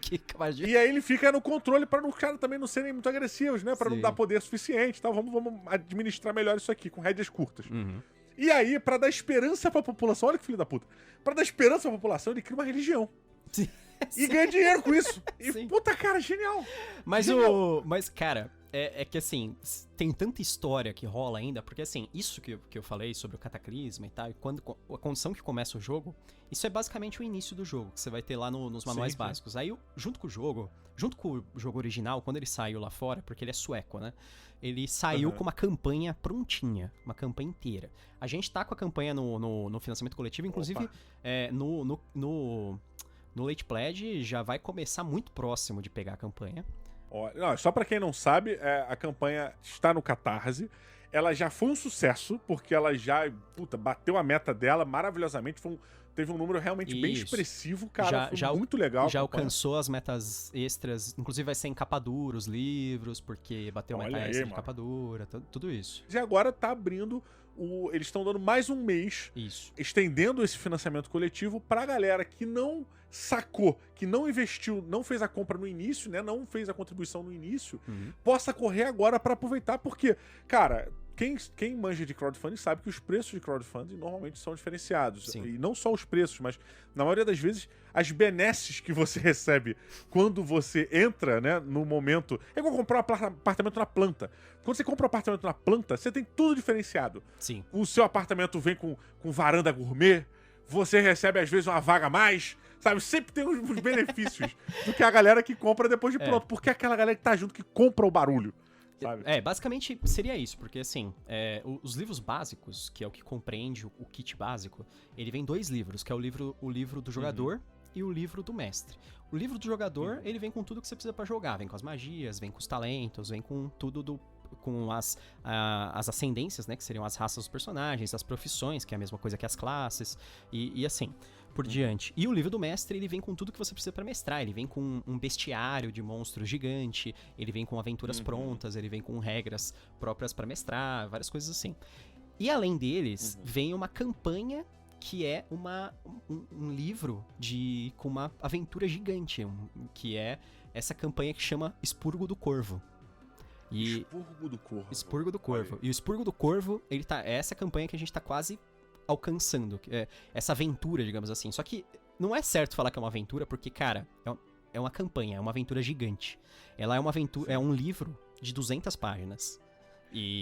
E aí ele fica no controle pra os caras também não serem muito agressivos, né? Pra não dar poder suficiente e tal. Vamos administrar melhor isso aqui, com rédeas curtas. Uhum. E aí, pra dar esperança pra população, olha que filho da puta. Pra dar esperança pra população, ele cria uma religião. Sim. E ganha dinheiro com isso. E Sim. puta, cara, genial. Mas genial. Mas, cara, é que assim, tem tanta história que rola ainda, porque assim, isso que eu falei sobre o cataclisma e tal, e quando a condição que começa o jogo, isso é basicamente o início do jogo, que você vai ter lá nos manuais básicos. Aí, junto com o jogo original, quando ele saiu lá fora, porque ele é sueco, né? Ele saiu com uma campanha prontinha, uma campanha inteira. A gente tá com a campanha no financiamento coletivo, inclusive no Late Pledge já vai começar muito próximo de pegar a campanha. Não, só pra quem não sabe, a campanha está no Catarse. Ela já foi um sucesso, porque ela já, bateu a meta dela maravilhosamente. Teve um número realmente bem expressivo, cara. Foi muito legal. Já alcançou as metas extras. Inclusive vai ser em capa dura os livros, porque bateu a meta extra de capa dura, tudo isso. E agora tá abrindo eles estão dando mais um mês, estendendo esse financiamento coletivo pra galera que não sacou, que não investiu, não fez a compra no início, né? Não fez a contribuição no início, possa correr agora pra aproveitar, porque, cara, quem manja de crowdfunding sabe que os preços de crowdfunding normalmente são diferenciados. Sim. E não só os preços, mas na maioria das vezes as benesses que você recebe quando você entra, né, no momento... É igual comprar um apartamento na planta. Quando você compra um apartamento na planta, você tem tudo diferenciado. Sim. O seu apartamento vem com varanda gourmet, você recebe às vezes uma vaga a mais, sabe? Sempre tem uns benefícios do que a galera que compra depois de pronto. Porque é aquela galera que tá junto que compra o barulho. Sabe? Basicamente seria isso, porque assim, os livros básicos, que é o que compreende o kit básico, ele vem 2 livros, que é o livro do jogador e o livro do mestre. O livro do jogador, ele vem com tudo que você precisa pra jogar, vem com as magias, vem com os talentos, vem com tudo com as ascendências, né, que seriam as raças dos personagens, as profissões, que é a mesma coisa que as classes, e assim por diante. E o livro do mestre, ele vem com tudo que você precisa pra mestrar. Ele vem com um bestiário de monstros gigante, ele vem com aventuras prontas, ele vem com regras próprias pra mestrar, várias coisas assim. E além deles, vem uma campanha que é um livro com uma aventura gigante, que é essa campanha que chama Expurgo do Corvo. Expurgo do Corvo. E o Expurgo do Corvo, é essa campanha que a gente tá quase alcançando, essa aventura, digamos assim. Só que não é certo falar que é uma aventura, porque, cara, é uma campanha, é uma aventura gigante. Ela é uma aventura, é um livro de 200 páginas.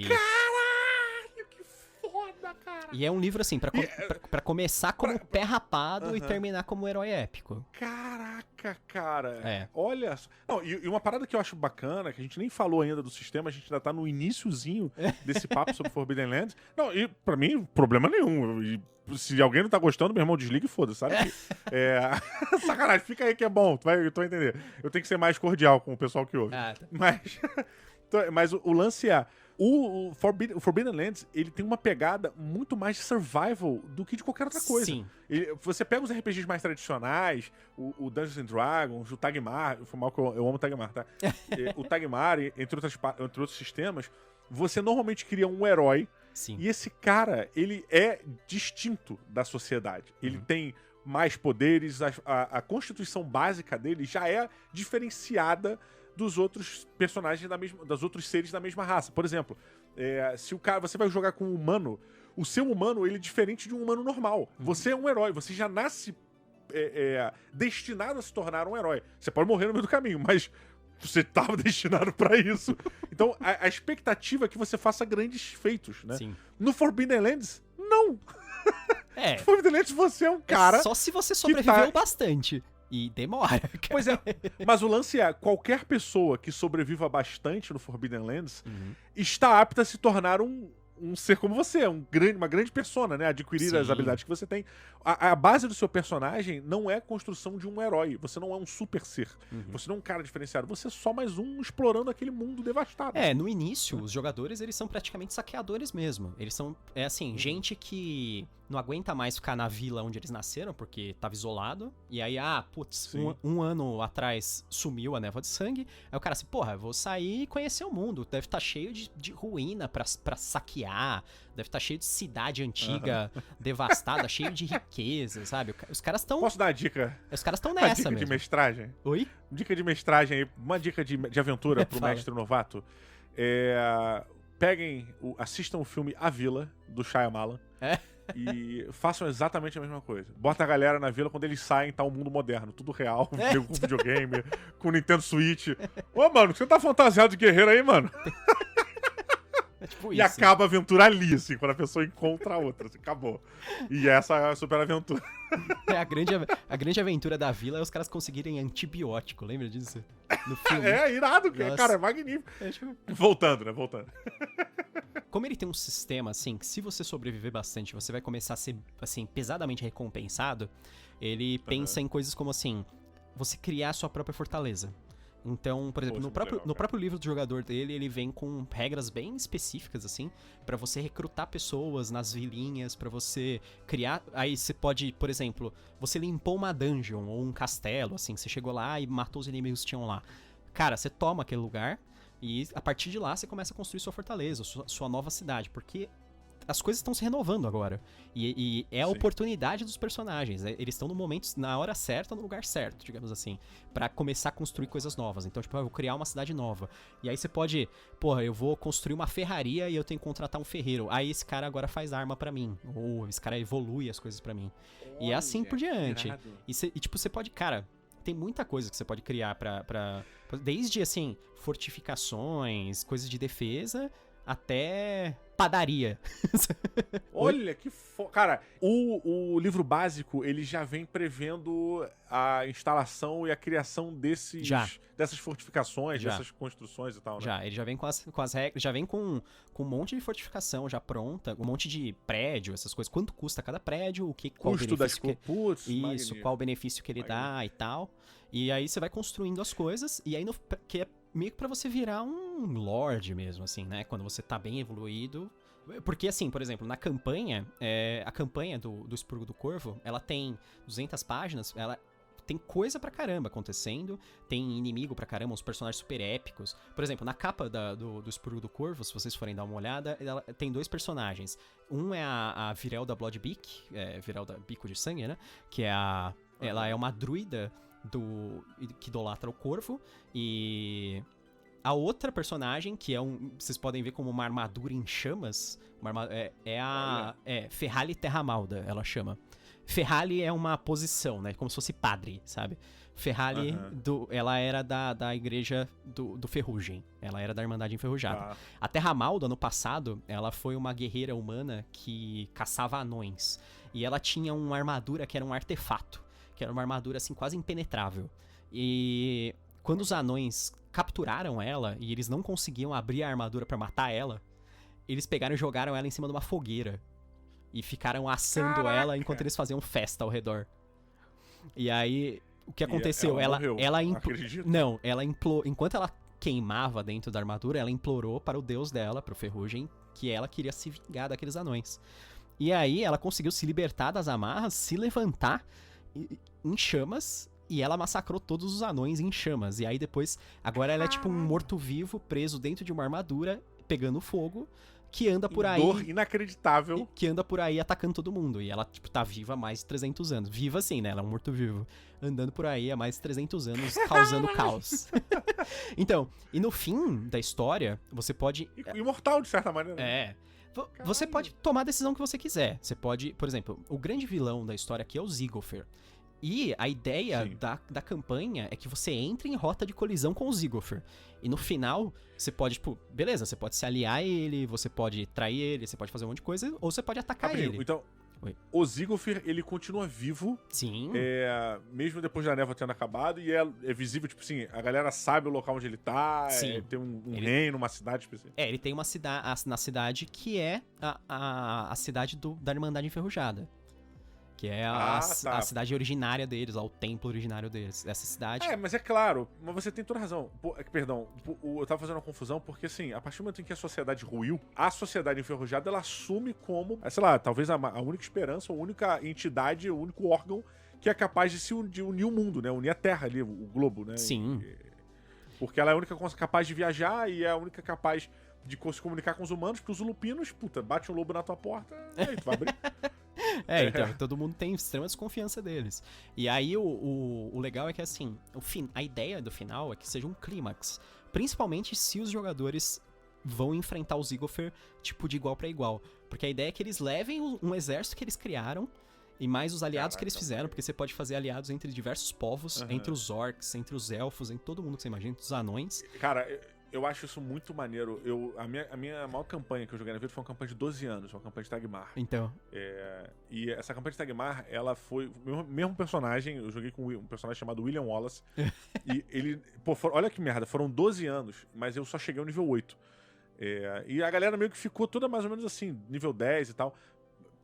Caralho, que foda, cara! E é um livro, assim, pra começar como pé rapado e terminar como herói épico. Caraca, cara. Olha só. Não, e uma parada que eu acho bacana, que a gente nem falou ainda do sistema, a gente ainda tá no iniciozinho desse papo sobre Forbidden Lands. Não, e pra mim, problema nenhum. E se alguém não tá gostando, meu irmão, desliga e foda-se, sabe? Sacanagem, fica aí que é bom, tu vai entender. Eu tenho que ser mais cordial com o pessoal que ouve. Tá. Mas o lance é... O Forbidden Lands, ele tem uma pegada muito mais de survival do que de qualquer outra coisa. Sim. Você pega os RPGs mais tradicionais, o Dungeons and Dragons, o Tagmar, foi mal que eu amo o Tagmar, tá? O Tagmar, entre outros sistemas, você normalmente cria um herói. Sim. E esse cara, ele é distinto da sociedade. Ele tem mais poderes, a constituição básica dele já é diferenciada dos outros personagens dos outros seres da mesma raça. Por exemplo, se você vai jogar com um humano, o seu humano, ele é diferente de um humano normal. Você é um herói, você já nasce destinado a se tornar um herói. Você pode morrer no meio do caminho, mas você estava destinado pra isso. Então, a expectativa é que você faça grandes feitos, né? Sim. No Forbidden Lands, não. É. No Forbidden Lands, você é um cara... Só se você sobreviveu bastante. E demora. Cara. Pois é, mas o lance é, qualquer pessoa que sobreviva bastante no Forbidden Lands está apta a se tornar um ser como você, uma grande persona, né? Adquirir Sim. as habilidades que você tem. A base do seu personagem não é a construção de um herói. Você não é um super ser. Você não é um cara diferenciado. Você é só mais um explorando aquele mundo devastado. No início, os jogadores, eles são praticamente saqueadores mesmo. Eles são, gente que não aguenta mais ficar na vila onde eles nasceram, porque tava isolado. E aí, um ano atrás sumiu a névoa de sangue. Aí o cara assim, porra, eu vou sair e conhecer o mundo. Deve estar cheio de ruína pra saquear. Deve estar cheio de cidade antiga, devastada, cheio de riqueza, sabe? Os caras estão... Posso dar uma dica? Os caras estão Uma nessa dica mesmo. de mestragem? Oi? Dica de mestragem aí, uma dica de aventura pro Fala. mestre novato. Assistam o filme A Vila, do Shyamalan. E façam exatamente a mesma coisa. Bota a galera na vila, quando eles saem, tá um mundo moderno. Tudo real, com videogame, com Nintendo Switch. Ô, mano, você tá fantasiado de guerreiro aí, mano? Tipo E isso. acaba a aventura ali, assim, quando a pessoa encontra a outra. Assim, acabou. E essa é a super aventura. A grande aventura da vila é os caras conseguirem antibiótico, lembra disso? No filme. Irado, Nossa. cara, é magnífico. Voltando, né? Voltando. Como ele tem um sistema, assim, que se você sobreviver bastante, você vai começar a ser, assim, pesadamente recompensado, ele pensa em coisas como, assim, você criar a sua própria fortaleza. Então, por exemplo, no próprio livro do jogador dele, ele vem com regras bem específicas, assim, pra você recrutar pessoas nas vilinhas, pra você criar... Aí você pode, por exemplo, você limpou uma dungeon ou um castelo, assim, você chegou lá e matou os inimigos que tinham lá. Cara, você toma aquele lugar e a partir de lá você começa a construir sua fortaleza, sua nova cidade, porque as coisas estão se renovando agora. E é a oportunidade dos personagens. Eles estão no momento, na hora certa, no lugar certo, digamos assim, pra começar a construir coisas novas. Então, tipo, eu vou criar uma cidade nova. E aí você pode, eu vou construir uma ferraria e eu tenho que contratar um ferreiro. Aí esse cara agora faz arma pra mim. Ou esse cara evolui as coisas pra mim. E é assim por diante. E tipo, você pode, cara... Tem muita coisa que você pode criar pra desde, assim, fortificações, coisas de defesa, até padaria. Olha, que Cara, o livro básico, ele já vem prevendo a instalação e a criação dessas fortificações, dessas construções e tal, né? Ele já vem com as regras, já vem com um monte de fortificação já pronta, um monte de prédio, essas coisas. Quanto custa cada prédio, qual custo das Isso, qual o benefício que ele dá e tal. E aí você vai construindo as coisas, e aí que é meio que pra você virar um lord mesmo, assim, né? Quando você tá bem evoluído. Porque, assim, por exemplo, na campanha, a campanha do Expurgo do Corvo, ela tem 200 páginas, ela tem coisa pra caramba acontecendo, tem inimigo pra caramba, uns personagens super épicos. Por exemplo, na capa do Expurgo do Corvo, se vocês forem dar uma olhada, ela tem 2 personagens. Um é a Virelda Bloodbeak, Virelda Bico de Sangue, né? Que é ela é uma druida que idolatra o corvo, e... A outra personagem, que vocês podem ver como uma armadura em chamas, Ferrali Terramalda, ela chama. Ferrali é uma posição, né? Como se fosse padre, sabe? Ferrali, ela era da igreja do Ferrugem. Ela era da Irmandade Enferrujada. A Terramalda, no passado, ela foi uma guerreira humana que caçava anões. E ela tinha uma armadura que era um artefato. Que era uma armadura, assim, quase impenetrável. E quando os anões capturaram ela e eles não conseguiam abrir a armadura pra matar ela, eles pegaram e jogaram ela em cima de uma fogueira e ficaram assando ela enquanto eles faziam festa ao redor. E aí, o que aconteceu? Ela enquanto ela queimava dentro da armadura, ela implorou para o deus dela, pro Ferrugem, que ela queria se vingar daqueles anões. E aí ela conseguiu se libertar das amarras, se levantar em chamas, e ela massacrou todos os anões em chamas. E aí depois, agora ela é tipo um morto-vivo preso dentro de uma armadura, pegando fogo, que anda por aí... Dor inacreditável. Que anda por aí atacando todo mundo. E ela, tipo, tá viva há mais de 300 anos. Viva assim, né? Ela é um morto-vivo. Andando por aí há mais de 300 anos, causando caos. Então, e no fim da história, você pode... Imortal, de certa maneira. Você pode tomar a decisão que você quiser. Você pode... Por exemplo, o grande vilão da história aqui é o Zigglefer. E a ideia Sim. da campanha é que você entre em rota de colisão com o Ziggofer. E no final, você pode, tipo, beleza, você pode se aliar a ele, você pode trair ele, você pode fazer um monte de coisa, ou você pode atacar ele. Então, Oi. o Ziggofer, ele continua vivo, Sim. mesmo depois da névoa tendo acabado, e é visível, tipo assim, a galera sabe o local onde ele tá, Sim. tem um Ele- reino, uma cidade específica. Ele tem uma cidade na cidade que é a cidade da Irmandade Enferrujada. Que é Tá. a cidade originária deles, lá, o templo originário deles. Essa cidade. Mas é claro, mas você tem toda razão. Perdão, eu tava fazendo uma confusão porque, assim, a partir do momento em que a sociedade ruiu, a sociedade enferrujada, ela assume como, sei lá, talvez a única esperança, a única entidade, o único órgão que é capaz de unir o mundo, né? Unir a Terra ali, o globo, né? Sim. Porque ela é a única capaz de viajar e é a única capaz de se comunicar com os humanos, porque os lupinos, puta, bate um lobo na tua porta, e aí tu vai abrir. Então, todo mundo tem extrema desconfiança deles. E aí, o legal é que, assim, a ideia do final é que seja um clímax. Principalmente se os jogadores vão enfrentar o Ziggofer, tipo, de igual pra igual. Porque a ideia é que eles levem um exército que eles criaram, e mais os aliados que eles fizeram, porque você pode fazer aliados entre diversos povos, entre os orcs, entre os elfos, entre todo mundo que você imagina, entre os anões. Cara, eu acho isso muito maneiro. A minha maior campanha que eu joguei na vida foi uma campanha de 12 anos, uma campanha de Tagmar. Então, E essa campanha de Tagmar, ela foi o mesmo personagem. Eu joguei com um personagem chamado William Wallace. E ele. Pô, olha que merda, foram 12 anos, mas eu só cheguei ao nível 8. E a galera meio que ficou toda mais ou menos assim, nível 10 e tal.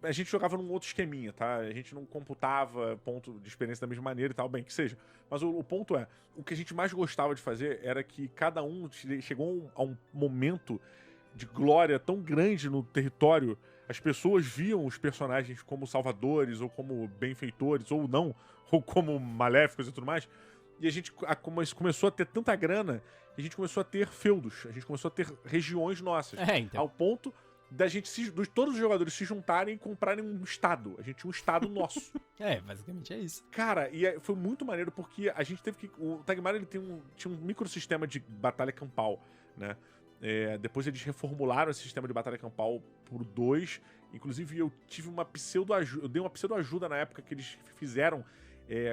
A gente jogava num outro esqueminha, tá? A gente não computava ponto de experiência da mesma maneira e tal, bem que seja. Mas o ponto é, o que a gente mais gostava de fazer era que cada um chegou a um momento de glória tão grande no território, as pessoas viam os personagens como salvadores, ou como benfeitores, ou não, ou como maléficos e tudo mais. E a gente começou a ter tanta grana, que a gente começou a ter feudos, a gente começou a ter regiões nossas. então. Ao ponto da gente, todos os jogadores se juntarem e comprarem um estado. A gente tinha um estado nosso. Basicamente é isso. Cara, e foi muito maneiro porque a gente teve que... O Tagmar, ele tinha um microsistema de batalha campal, né? Depois eles reformularam esse sistema de batalha campal por 2. Inclusive eu tive uma pseudo-ajuda. Eu dei uma pseudo-ajuda na época que eles fizeram.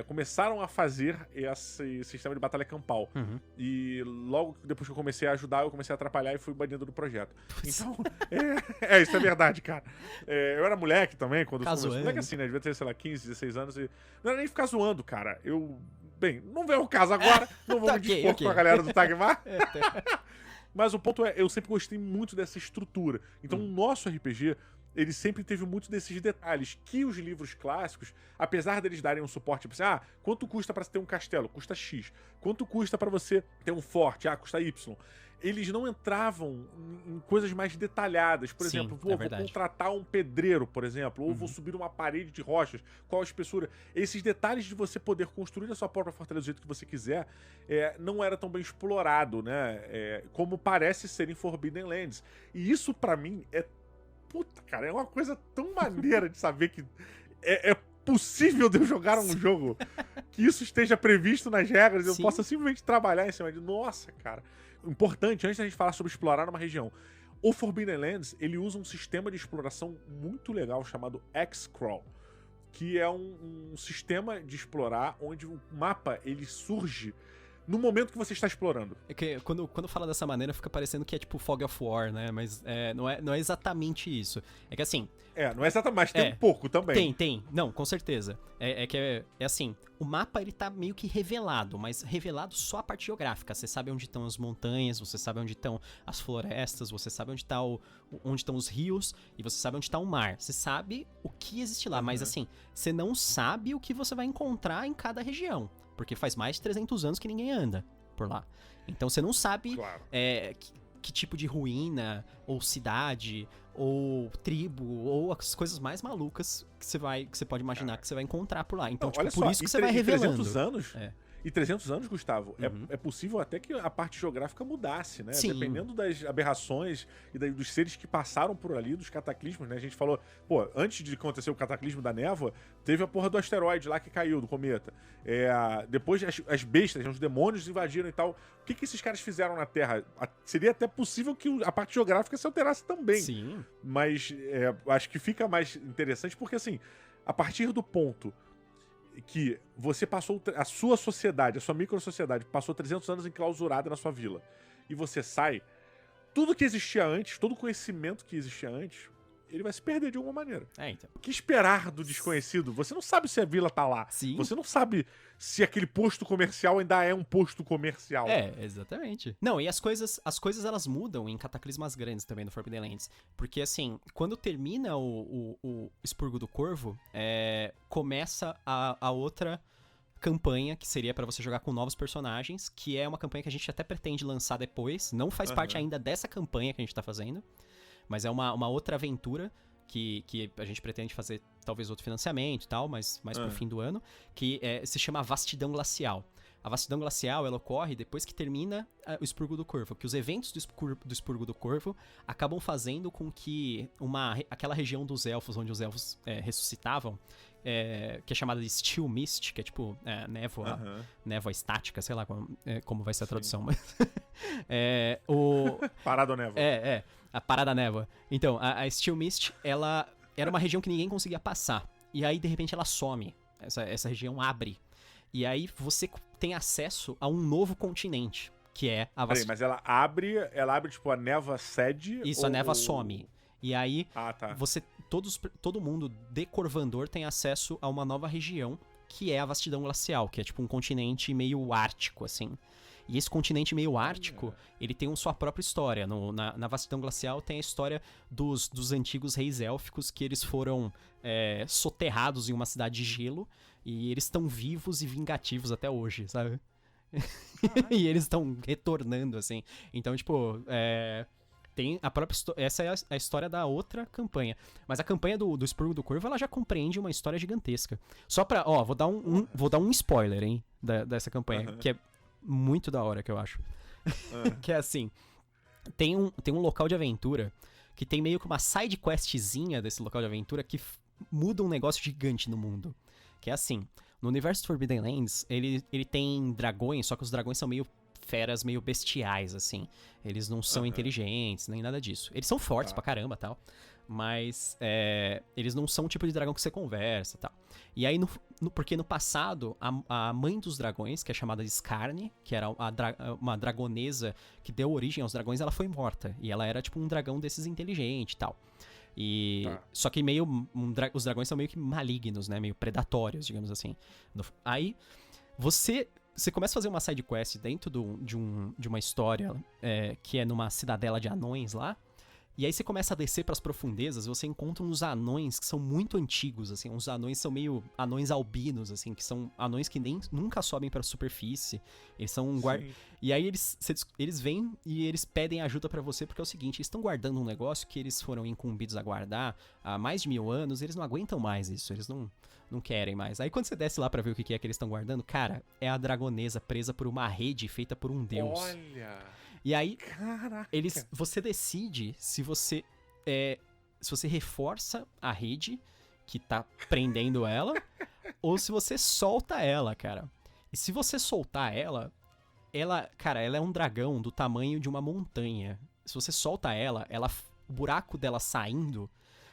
Começaram a fazer esse sistema de batalha campal. E logo depois que eu comecei a ajudar, eu comecei a atrapalhar e fui banido do projeto. Então, isso é verdade, cara. Eu era moleque também, quando eu comecei. Moleque assim, né? Devia ter, sei lá, 15, 16 anos. E não era nem ficar zoando, cara. Bem, não vem o caso agora. Não vou me dispor com a galera do Tagmar. Mas o ponto é, eu sempre gostei muito dessa estrutura. Então, o nosso RPG, ele sempre teve muito desses detalhes que os livros clássicos, apesar deles darem um suporte, tipo assim, quanto custa pra você ter um castelo? Custa X. Quanto custa pra você ter um forte? Custa Y. Eles não entravam em coisas mais detalhadas. Por exemplo, vou contratar um pedreiro, por exemplo, ou vou subir uma parede de rochas, qual a espessura. Esses detalhes de você poder construir a sua própria fortaleza do jeito que você quiser, não era tão bem explorado, né? Como parece ser em Forbidden Lands. E isso, pra mim, puta, cara, é uma coisa tão maneira de saber que é possível de eu jogar um jogo que isso esteja previsto nas regras e eu possa simplesmente trabalhar em cima de... Nossa, cara. Importante, antes da gente falar sobre explorar uma região, o Forbidden Lands, ele usa um sistema de exploração muito legal chamado X-Crawl, que é um sistema de explorar onde o mapa, ele surge no momento que você está explorando. É que quando fala dessa maneira fica parecendo que é tipo Fog of War, né? Mas não é exatamente isso. É que assim... não é exatamente, mas tem um pouco também. Tem. Não, com certeza. É assim, o mapa ele tá meio que revelado, mas revelado só a parte geográfica. Você sabe onde estão as montanhas, você sabe onde estão as florestas, você sabe onde estão os rios e você sabe onde está o mar. Você sabe o que existe lá, mas assim, você não sabe o que você vai encontrar em cada região. Porque faz mais de 300 anos que ninguém anda por lá. Então você não sabe que tipo de ruína, ou cidade, ou tribo, ou as coisas mais malucas que você pode imaginar que você vai encontrar por lá. Então, olha por só, isso que você vai revelando. 300 anos... E 300 anos, Gustavo, é possível até que a parte geográfica mudasse, né? Sim. Dependendo das aberrações e dos seres que passaram por ali, dos cataclismos, né? A gente falou, antes de acontecer o cataclismo da névoa, teve a porra do asteroide lá que caiu, do cometa. Depois as bestas, os demônios invadiram e tal. O que esses caras fizeram na Terra? Seria até possível que a parte geográfica se alterasse também. Sim. Mas acho que fica mais interessante porque, assim, a partir do ponto que você passou, a sua sociedade, a sua microsociedade, passou 300 anos enclausurada na sua vila, e você sai, tudo que existia antes, todo o conhecimento que existia antes, ele vai se perder de alguma maneira. Então. O que esperar do desconhecido? Você não sabe se a vila tá lá. Sim. Você não sabe se aquele posto comercial ainda é um posto comercial. Exatamente. Não, e as coisas elas mudam em cataclismas grandes também no Forbidden Lands. Porque, assim, quando termina o Expurgo do Corvo, começa a outra campanha, que seria pra você jogar com novos personagens, que é uma campanha que a gente até pretende lançar depois. Não faz parte ainda dessa campanha que a gente tá fazendo. Mas é uma outra aventura que a gente pretende fazer, talvez, outro financiamento e tal, mas mais pro fim do ano, que se chama Vastidão Glacial. A Vastidão Glacial, ela ocorre depois que termina o Expurgo do Corvo, que os eventos do Expurgo do Corvo acabam fazendo com que aquela região dos elfos, onde os elfos ressuscitavam, que é chamada de Steel Mist, que é tipo névoa estática, sei lá como vai ser a tradução, mas... Parada névoa. A parada névoa. Então, a Steel Mist, ela era uma região que ninguém conseguia passar. E aí, de repente, ela some. Essa região abre. E aí, você tem acesso a um novo continente, que é a Peraí, mas ela abre, tipo, a névoa cede? Isso, a névoa some. E aí, tá. todo mundo de Corvandor tem acesso a uma nova região, que é a Vastidão Glacial, que é tipo um continente meio ártico, assim. E esse continente meio ártico, ele tem sua própria história. Na Vastidão Glacial tem a história dos antigos reis élficos, que eles foram soterrados em uma cidade de gelo, e eles estão vivos e vingativos até hoje, sabe? E eles estão retornando, assim. Então, tipo, tem a própria essa é a história da outra campanha. Mas a campanha do Expurgo do Corvo, ela já compreende uma história gigantesca. Só pra, vou dar um spoiler, hein, dessa campanha, que é muito da hora, que eu acho. Que é assim, tem um local de aventura que tem meio que uma side questzinha desse local de aventura que muda um negócio gigante no mundo. Que é assim, no universo Forbidden Lands, ele tem dragões, só que os dragões são meio feras, meio bestiais, assim. Eles não são inteligentes, nem nada disso. Eles são fortes pra caramba, tal. Mas eles não são o tipo de dragão que você conversa, tal. E aí, porque no passado, a mãe dos dragões, que é chamada de Skarne, que era uma dragonesa que deu origem aos dragões, ela foi morta. E ela era tipo um dragão desses inteligente e tal. Só que os dragões são meio que malignos, né? Meio predatórios, digamos assim. Aí, você começa a fazer uma side quest dentro de uma história que é numa cidadela de anões lá. E aí você começa a descer pras profundezas, você encontra uns anões que são muito antigos, assim, uns anões são meio anões albinos, assim, que são anões que nunca sobem pra superfície, eles são E aí eles vêm e eles pedem ajuda pra você, porque é o seguinte, eles estão guardando um negócio que eles foram incumbidos a guardar há mais de 1000 anos, eles não aguentam mais isso, eles não querem mais. Aí quando você desce lá pra ver o que é que eles estão guardando, cara, é a dragonesa presa por uma rede feita por um deus. Olha! E aí, caraca, você decide se você reforça a rede que tá prendendo ela ou se você solta ela, cara. E se você soltar ela, cara, ela é um dragão do tamanho de uma montanha. Se você solta ela, o buraco dela saindo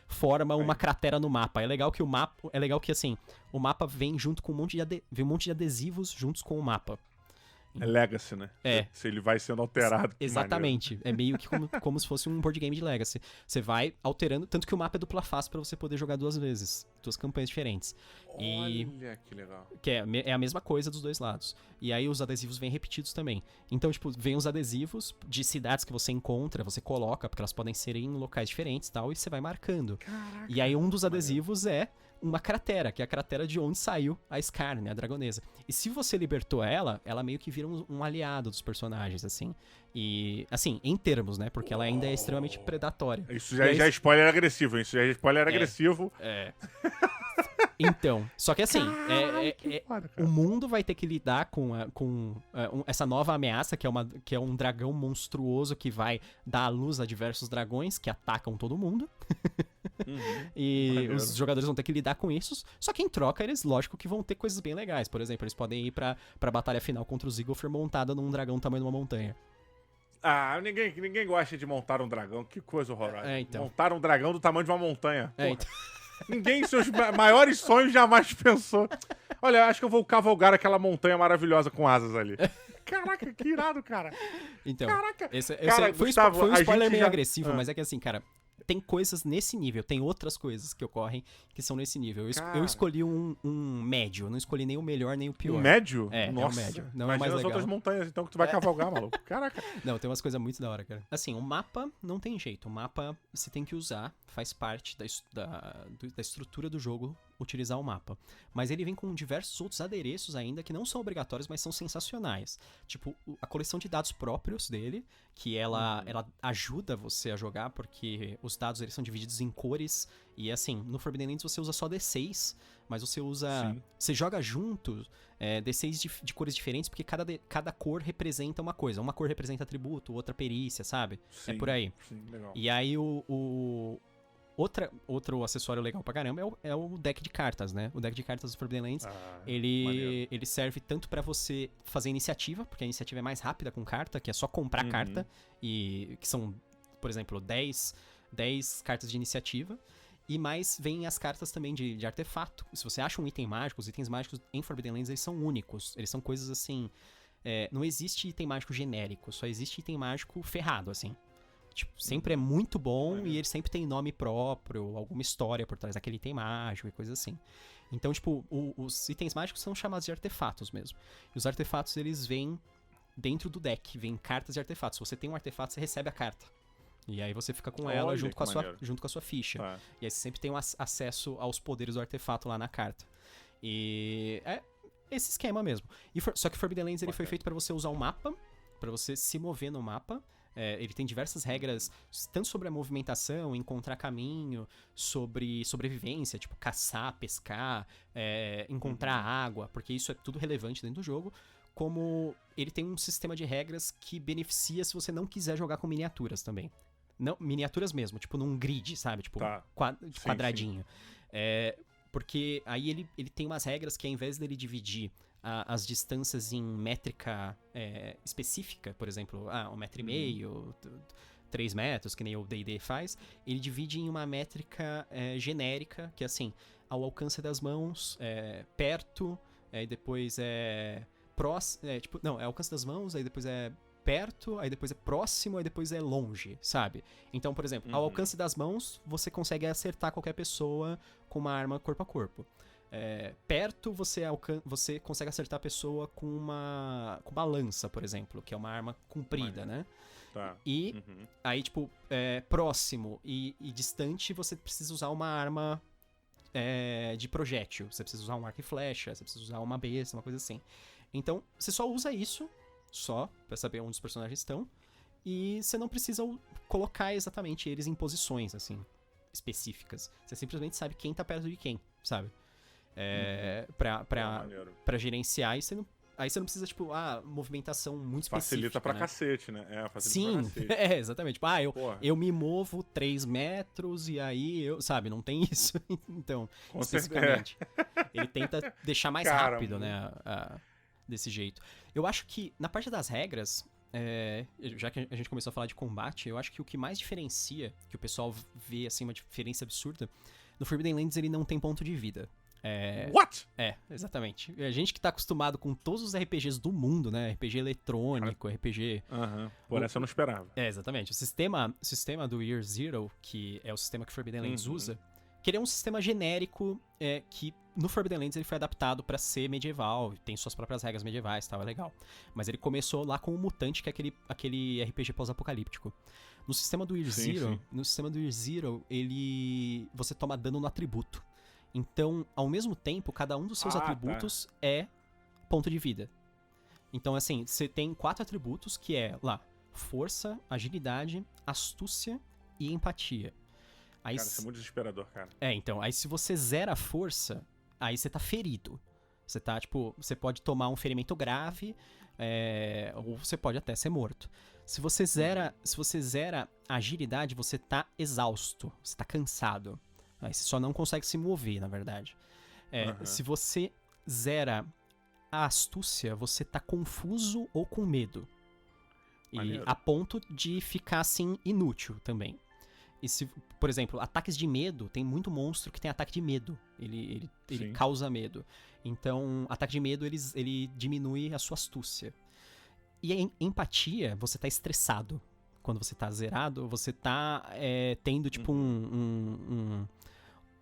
forma uma cratera no mapa. É legal que assim, o mapa vem junto com um monte de adesivos juntos com o mapa. É Legacy, né? Se ele vai sendo alterado. Exatamente. É meio que como se fosse um board game de Legacy. Você vai alterando, tanto que o mapa é dupla face pra você poder jogar 2 vezes. 2 campanhas diferentes. Olha, que legal. Que é a mesma coisa dos dois lados. E aí os adesivos vêm repetidos também. Então, tipo, vem os adesivos de cidades que você encontra, você coloca, porque elas podem ser em locais diferentes e tal, e você vai marcando. Caraca, e aí um dos adesivos é uma cratera, que é a cratera de onde saiu a Skarne, né, a dragonesa. E se você libertou ela meio que vira um aliado dos personagens, assim. E, assim, em termos, né, porque ela ainda é extremamente predatória. Isso já é spoiler agressivo, agressivo. Então, só que assim, foda, o mundo vai ter que lidar com essa nova ameaça, que é um dragão monstruoso que vai dar à luz a diversos dragões que atacam todo mundo. E maneiro. os jogadores vão ter que lidar com isso. Só que em troca, eles, lógico, que vão ter coisas bem legais. Por exemplo, eles podem ir pra batalha final contra o Zigglefur montada num dragão tamanho de uma montanha. Ah, ninguém gosta de montar um dragão. Que coisa horrorosa. Então. Montar um dragão do tamanho de uma montanha. Então. Ninguém em seus maiores sonhos jamais pensou. Olha, acho que eu vou cavalgar aquela montanha maravilhosa com asas ali. Caraca, que irado, cara. Então, Caraca. Cara, Gustavo, foi um a spoiler gente meio já... agressivo, mas é que assim, cara, tem coisas nesse nível, tem outras coisas que ocorrem que são nesse nível. Eu escolhi um médio, eu não escolhi nem o melhor nem o pior. Um médio? É, Nossa. é um médio. Não Imagina é mais as legal. outras montanhas, então, que tu vai cavalgar, maluco. Caraca. Não, tem umas coisas muito da hora, cara. Assim, o mapa não tem jeito. O mapa você tem que usar, faz parte da estrutura do jogo utilizar o mapa. Mas ele vem com diversos outros adereços ainda que não são obrigatórios, mas são sensacionais. Tipo, a coleção de dados próprios dele, que ela ajuda você a jogar, porque os dados eles são divididos em cores. E assim, no Forbidden Lands você usa só D6, mas você usa... Sim. Você joga junto D6 de cores diferentes, porque cada cor representa uma coisa. Uma cor representa atributo, outra perícia, sabe? Sim, é por aí. Sim, legal. E aí outro acessório legal pra caramba é o deck de cartas, né? O deck de cartas do Forbidden Lands, ele serve tanto pra você fazer iniciativa, porque a iniciativa é mais rápida com carta, que é só comprar carta, e que são, por exemplo, 10 cartas de iniciativa. E mais vem as cartas também de artefato. Se você acha um item mágico, os itens mágicos em Forbidden Lands eles são únicos. Eles são coisas assim... não existe item mágico genérico, só existe item mágico ferrado, assim. Tipo, sempre é muito bom e ele sempre tem nome próprio, alguma história por trás daquele item mágico e coisa assim. Então, tipo, os itens mágicos são chamados de artefatos mesmo. E os artefatos, eles vêm dentro do deck, vêm cartas de artefatos. Se você tem um artefato, você recebe a carta. E aí você fica com ela junto com a sua ficha. Tá. E aí você sempre tem um acesso aos poderes do artefato lá na carta. E é esse esquema mesmo. Só que Forbidden Lands ele foi feito pra você usar um mapa, pra você se mover no mapa. Ele tem diversas regras, tanto sobre a movimentação, encontrar caminho, sobre sobrevivência, tipo caçar, pescar, encontrar água, porque isso é tudo relevante dentro do jogo. Como ele tem um sistema de regras que beneficia se você não quiser jogar com miniaturas também. Não, miniaturas mesmo, tipo num grid, sabe? Tipo, quadradinho. Sim. Porque aí ele tem umas regras que ao invés dele dividir as distâncias em métrica específica, por exemplo, 1,5 m, 3 metros, que nem o D&D faz, ele divide em uma métrica genérica, que é assim, ao alcance das mãos, perto, aí depois ao alcance das mãos, aí depois é perto, aí depois é próximo, aí depois é longe, sabe? Então, por exemplo, ao alcance das mãos, você consegue acertar qualquer pessoa com uma arma corpo a corpo. Perto, você consegue acertar a pessoa com uma lança, por exemplo, que é uma arma comprida, né? Tá. E aí, tipo, próximo e distante, você precisa usar uma arma de projétil. Você precisa usar um arco e flecha, você precisa usar uma besta, uma coisa assim. Então, você só usa isso, pra saber onde os personagens estão, e você não precisa colocar exatamente eles em posições, assim, específicas. Você simplesmente sabe quem tá perto de quem, sabe? Pra gerenciar, e aí você não precisa, tipo, movimentação muito específica. Facilita pra né? cacete, né? Sim, pra cacete. Exatamente. Tipo, eu me movo 3 metros e aí sabe, não tem isso. Então, Com especificamente. Ele tenta deixar mais rápido, né? Desse jeito. Eu acho que, na parte das regras, já que a gente começou a falar de combate, eu acho que o que mais diferencia, que o pessoal vê, assim, uma diferença absurda, no Forbidden Lands ele não tem ponto de vida. What? Exatamente. A gente que tá acostumado com todos os RPGs do mundo, né? RPG eletrônico, RPG... Por essa eu não esperava. Exatamente. O sistema do Year Zero, que é o sistema que Forbidden Lands usa, que ele é um sistema genérico que no Forbidden Lands ele foi adaptado pra ser medieval, tem suas próprias regras medievais, tal, é legal. Mas ele começou lá com o Mutante, que é aquele RPG pós-apocalíptico. No sistema do Year Zero, você toma dano no atributo. Então, ao mesmo tempo, cada um dos seus atributos é ponto de vida. Então, assim, você tem 4 atributos, que é lá, força, agilidade, astúcia e empatia. Aí, cara, isso é muito desesperador, cara. Então, aí se você zera a força, aí você tá ferido. Você tá, tipo, você pode tomar um ferimento grave, ou você pode até ser morto. Se você zera a agilidade, você tá exausto, você tá cansado. Aí você só não consegue se mover, na verdade. Se você zera a astúcia, você tá confuso ou com medo. E a ponto de ficar, assim, inútil também. E se, por exemplo, ataques de medo, tem muito monstro que tem ataque de medo. Ele causa medo. Então, ataque de medo, ele diminui a sua astúcia. E em empatia, você tá estressado. Quando você tá zerado, você tá tendo, tipo,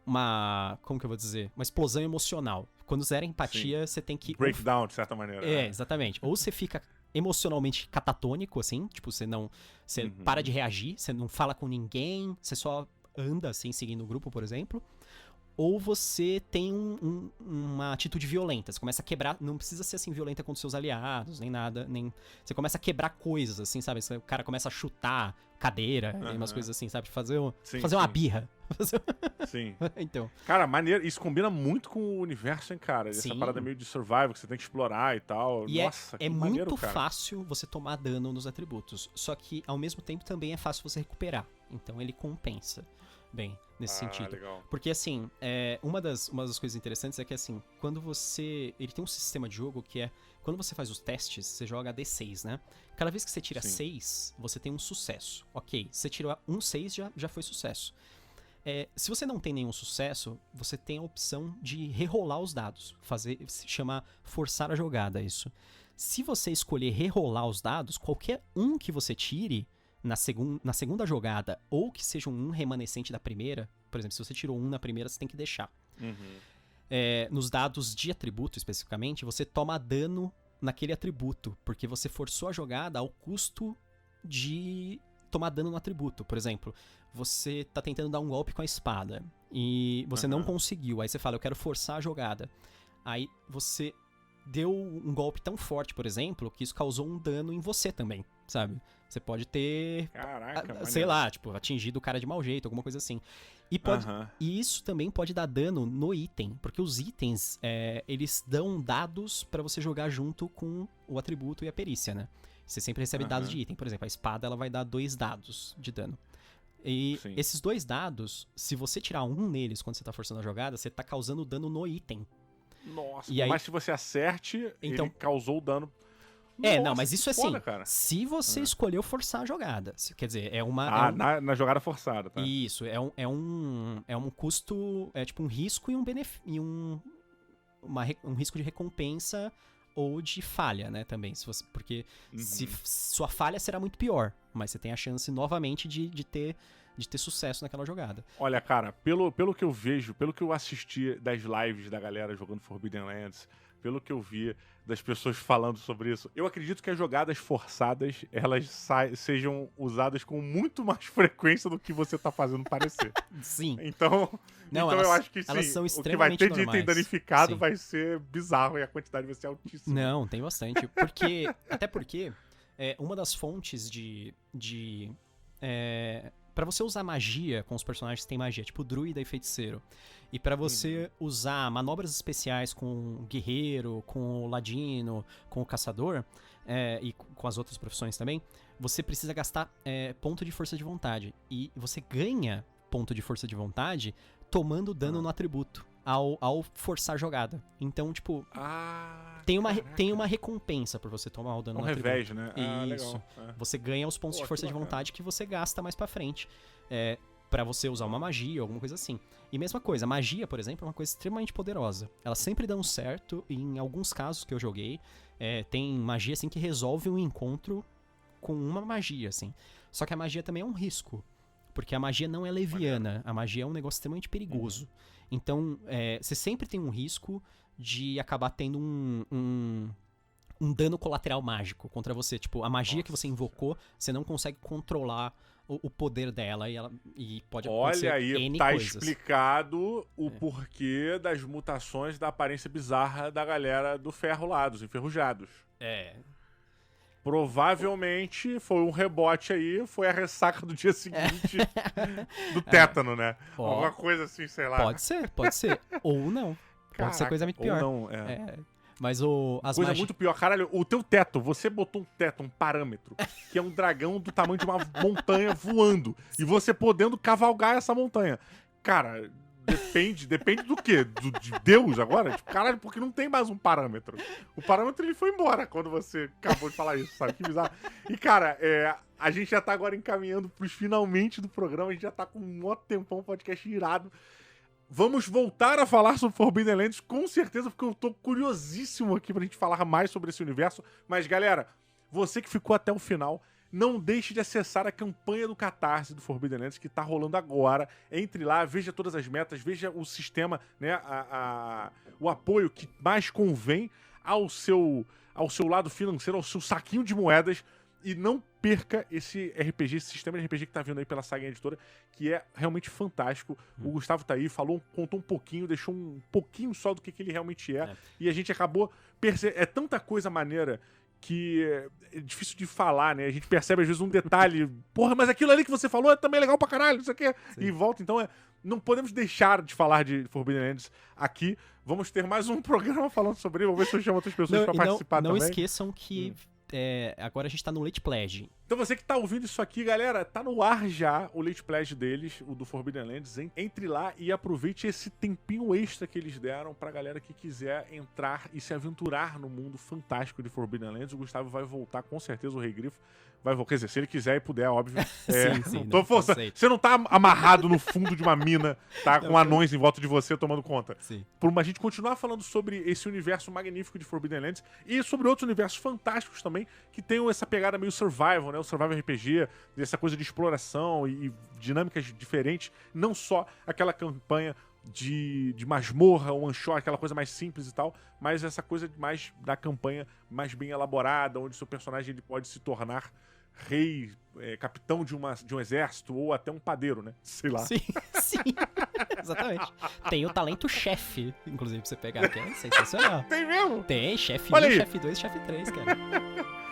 uma... Como que eu vou dizer? Uma explosão emocional. Quando zera a empatia, você tem que... Breakdown, de certa maneira. Exatamente. Ou você fica emocionalmente catatônico, assim, tipo, você não... Você para de reagir, você não fala com ninguém, você só anda, assim, seguindo o grupo, por exemplo. Ou você tem uma atitude violenta, você começa a quebrar, não precisa ser assim violenta contra seus aliados, nem nada, nem... Você começa a quebrar coisas, assim, sabe? O cara começa a chutar cadeira, umas coisas assim, sabe? Fazer uma birra. Sim. Então. Cara, maneiro, isso combina muito com o universo, hein, cara? Essa Sim. parada meio de survival que você tem que explorar e tal. E Nossa, que é maneiro, muito cara. fácil você tomar dano nos atributos, só que ao mesmo tempo também é fácil você recuperar, então ele compensa bem nesse sentido. Legal. Porque, assim, uma das coisas interessantes é que, assim, quando você... Ele tem um sistema de jogo que é... Quando você faz os testes, você joga D6, né? Cada vez que você tira 6, você tem um sucesso. Ok, se você tirou um 6, já foi sucesso. Se você não tem nenhum sucesso, você tem a opção de rerolar os dados. Se chama forçar a jogada, isso. Se você escolher rerolar os dados, qualquer um que você tire... Na segunda jogada, ou que seja um remanescente da primeira, por exemplo, se você tirou um na primeira, você tem que deixar. Nos dados de atributo, especificamente, você toma dano naquele atributo, porque você forçou a jogada ao custo de tomar dano no atributo. Por exemplo, você tá tentando dar um golpe com a espada, e você não conseguiu, aí você fala, eu quero forçar a jogada. Aí você deu um golpe tão forte, por exemplo, que isso causou um dano em você também, sabe? Você pode ter, sei lá, tipo, atingido o cara de mau jeito, alguma coisa assim. E isso também pode dar dano no item, porque os itens, eles dão dados pra você jogar junto com o atributo e a perícia, né? Você sempre recebe dados de item. Por exemplo, a espada ela vai dar 2 dados de dano. E esses 2 dados, se você tirar um neles quando você tá forçando a jogada, você tá causando dano no item. Nossa, e aí, mas se você acerte, então, ele causou dano. Nossa, não, mas isso é assim, cara. Se você escolheu forçar a jogada. Quer dizer, é uma... na jogada forçada, tá? Isso, é um custo, é tipo um risco e um risco de recompensa ou de falha, né, também. Porque se sua falha será muito pior, mas você tem a chance novamente de ter sucesso naquela jogada. Olha, cara, pelo que eu vejo, pelo que eu assisti das lives da galera jogando Forbidden Lands, pelo que eu vi das pessoas falando sobre isso, eu acredito que as jogadas forçadas, elas sejam usadas com muito mais frequência do que você tá fazendo parecer. Sim. Então eu acho que sim, elas são o que vai ter de item danificado sim. vai ser bizarro e a quantidade vai ser altíssima. Não, tem bastante. Até porque uma das fontes pra você usar magia com os personagens que tem magia, tipo druida e feiticeiro, e pra você usar manobras especiais com o guerreiro, com o ladino, com o caçador, e com as outras profissões também, você precisa gastar ponto de força de vontade. E você ganha ponto de força de vontade tomando dano no atributo, ao forçar a jogada. Então, tipo, tem uma recompensa por você tomar o dano no atributo. Revés, né? Isso. Legal. Você ganha os pontos de força de vontade que você gasta mais pra frente. Pra você usar uma magia ou alguma coisa assim. E mesma coisa, magia, por exemplo, é uma coisa extremamente poderosa. Elas sempre dão certo, e em alguns casos que eu joguei, tem magia assim que resolve um encontro com uma magia, assim. Só que a magia também é um risco. Porque a magia não é leviana, a magia é um negócio extremamente perigoso. Então, você sempre tem um risco de acabar tendo um dano colateral mágico contra você. Tipo, a magia que você invocou, você não consegue controlar o poder dela e pode acontecer Olha aí, tá coisas. Explicado o porquê das mutações da aparência bizarra da galera do ferro lá, dos enferrujados. Provavelmente foi um rebote aí, foi a ressaca do dia seguinte do tétano, né? Alguma coisa assim, sei lá. Pode ser. Ou não. Pode ser coisa muito pior. Ou não, Mas coisa muito pior. Caralho, o teu teto, você botou um teto, um parâmetro, que é um dragão do tamanho de uma montanha voando. E você podendo cavalgar essa montanha. Cara, Depende do quê? De Deus agora? Tipo, caralho, porque não tem mais um parâmetro. O parâmetro ele foi embora quando você acabou de falar isso, sabe? Que bizarro. E, cara, a gente já tá agora encaminhando pros finalmente do programa, a gente já tá com um mó tempão, podcast irado. Vamos voltar a falar sobre Forbidden Lands, com certeza, porque eu tô curiosíssimo aqui pra gente falar mais sobre esse universo. Mas, galera, você que ficou até o final, não deixe de acessar a campanha do Catarse do Forbidden Lands, que tá rolando agora. Entre lá, veja todas as metas, veja o sistema, né, o apoio que mais convém ao seu lado financeiro, ao seu saquinho de moedas. E não perca esse RPG, esse sistema de RPG que tá vindo aí pela Saga Editora, que é realmente fantástico. O Gustavo tá aí, contou um pouquinho, deixou um pouquinho só do que ele realmente é. E a gente acabou percebendo. É tanta coisa maneira que é difícil de falar, né? A gente percebe às vezes um detalhe. Porra, mas aquilo ali que você falou é também legal pra caralho, isso aqui. E volta. Então não podemos deixar de falar de Forbidden Lands aqui. Vamos ter mais um programa falando sobre ele. Vamos ver se eu chamo outras pessoas pra participar também. Não esqueçam que agora a gente tá no Late Pledge. Então você que tá ouvindo isso aqui, galera, tá no ar já o Late Pledge deles, o do Forbidden Lands. Entre lá e aproveite esse tempinho extra que eles deram pra galera que quiser entrar e se aventurar no mundo fantástico de Forbidden Lands. O Gustavo vai voltar, com certeza, o Rei Grifo vai voltar. Quer dizer, se ele quiser e puder, óbvio. Sim, não tô forçando. Você não tá amarrado no fundo de uma mina, tá? Com anões em volta de você tomando conta. Sim. Por uma gente continuar falando sobre esse universo magnífico de Forbidden Lands e sobre outros universos fantásticos também, que tem essa pegada meio survival, né? O survival RPG, essa coisa de exploração e dinâmicas diferentes, não só aquela campanha de masmorra, one shot, aquela coisa mais simples e tal, mas essa coisa mais da campanha mais bem elaborada, onde seu personagem ele pode se tornar rei, capitão de um exército ou até um padeiro, né? Sei lá. Sim. Exatamente. Tem o talento chefe, inclusive, pra você pegar, que é sensacional. Tem mesmo? Tem, chefe 1, Olha aí. chefe 2, chefe 3, cara.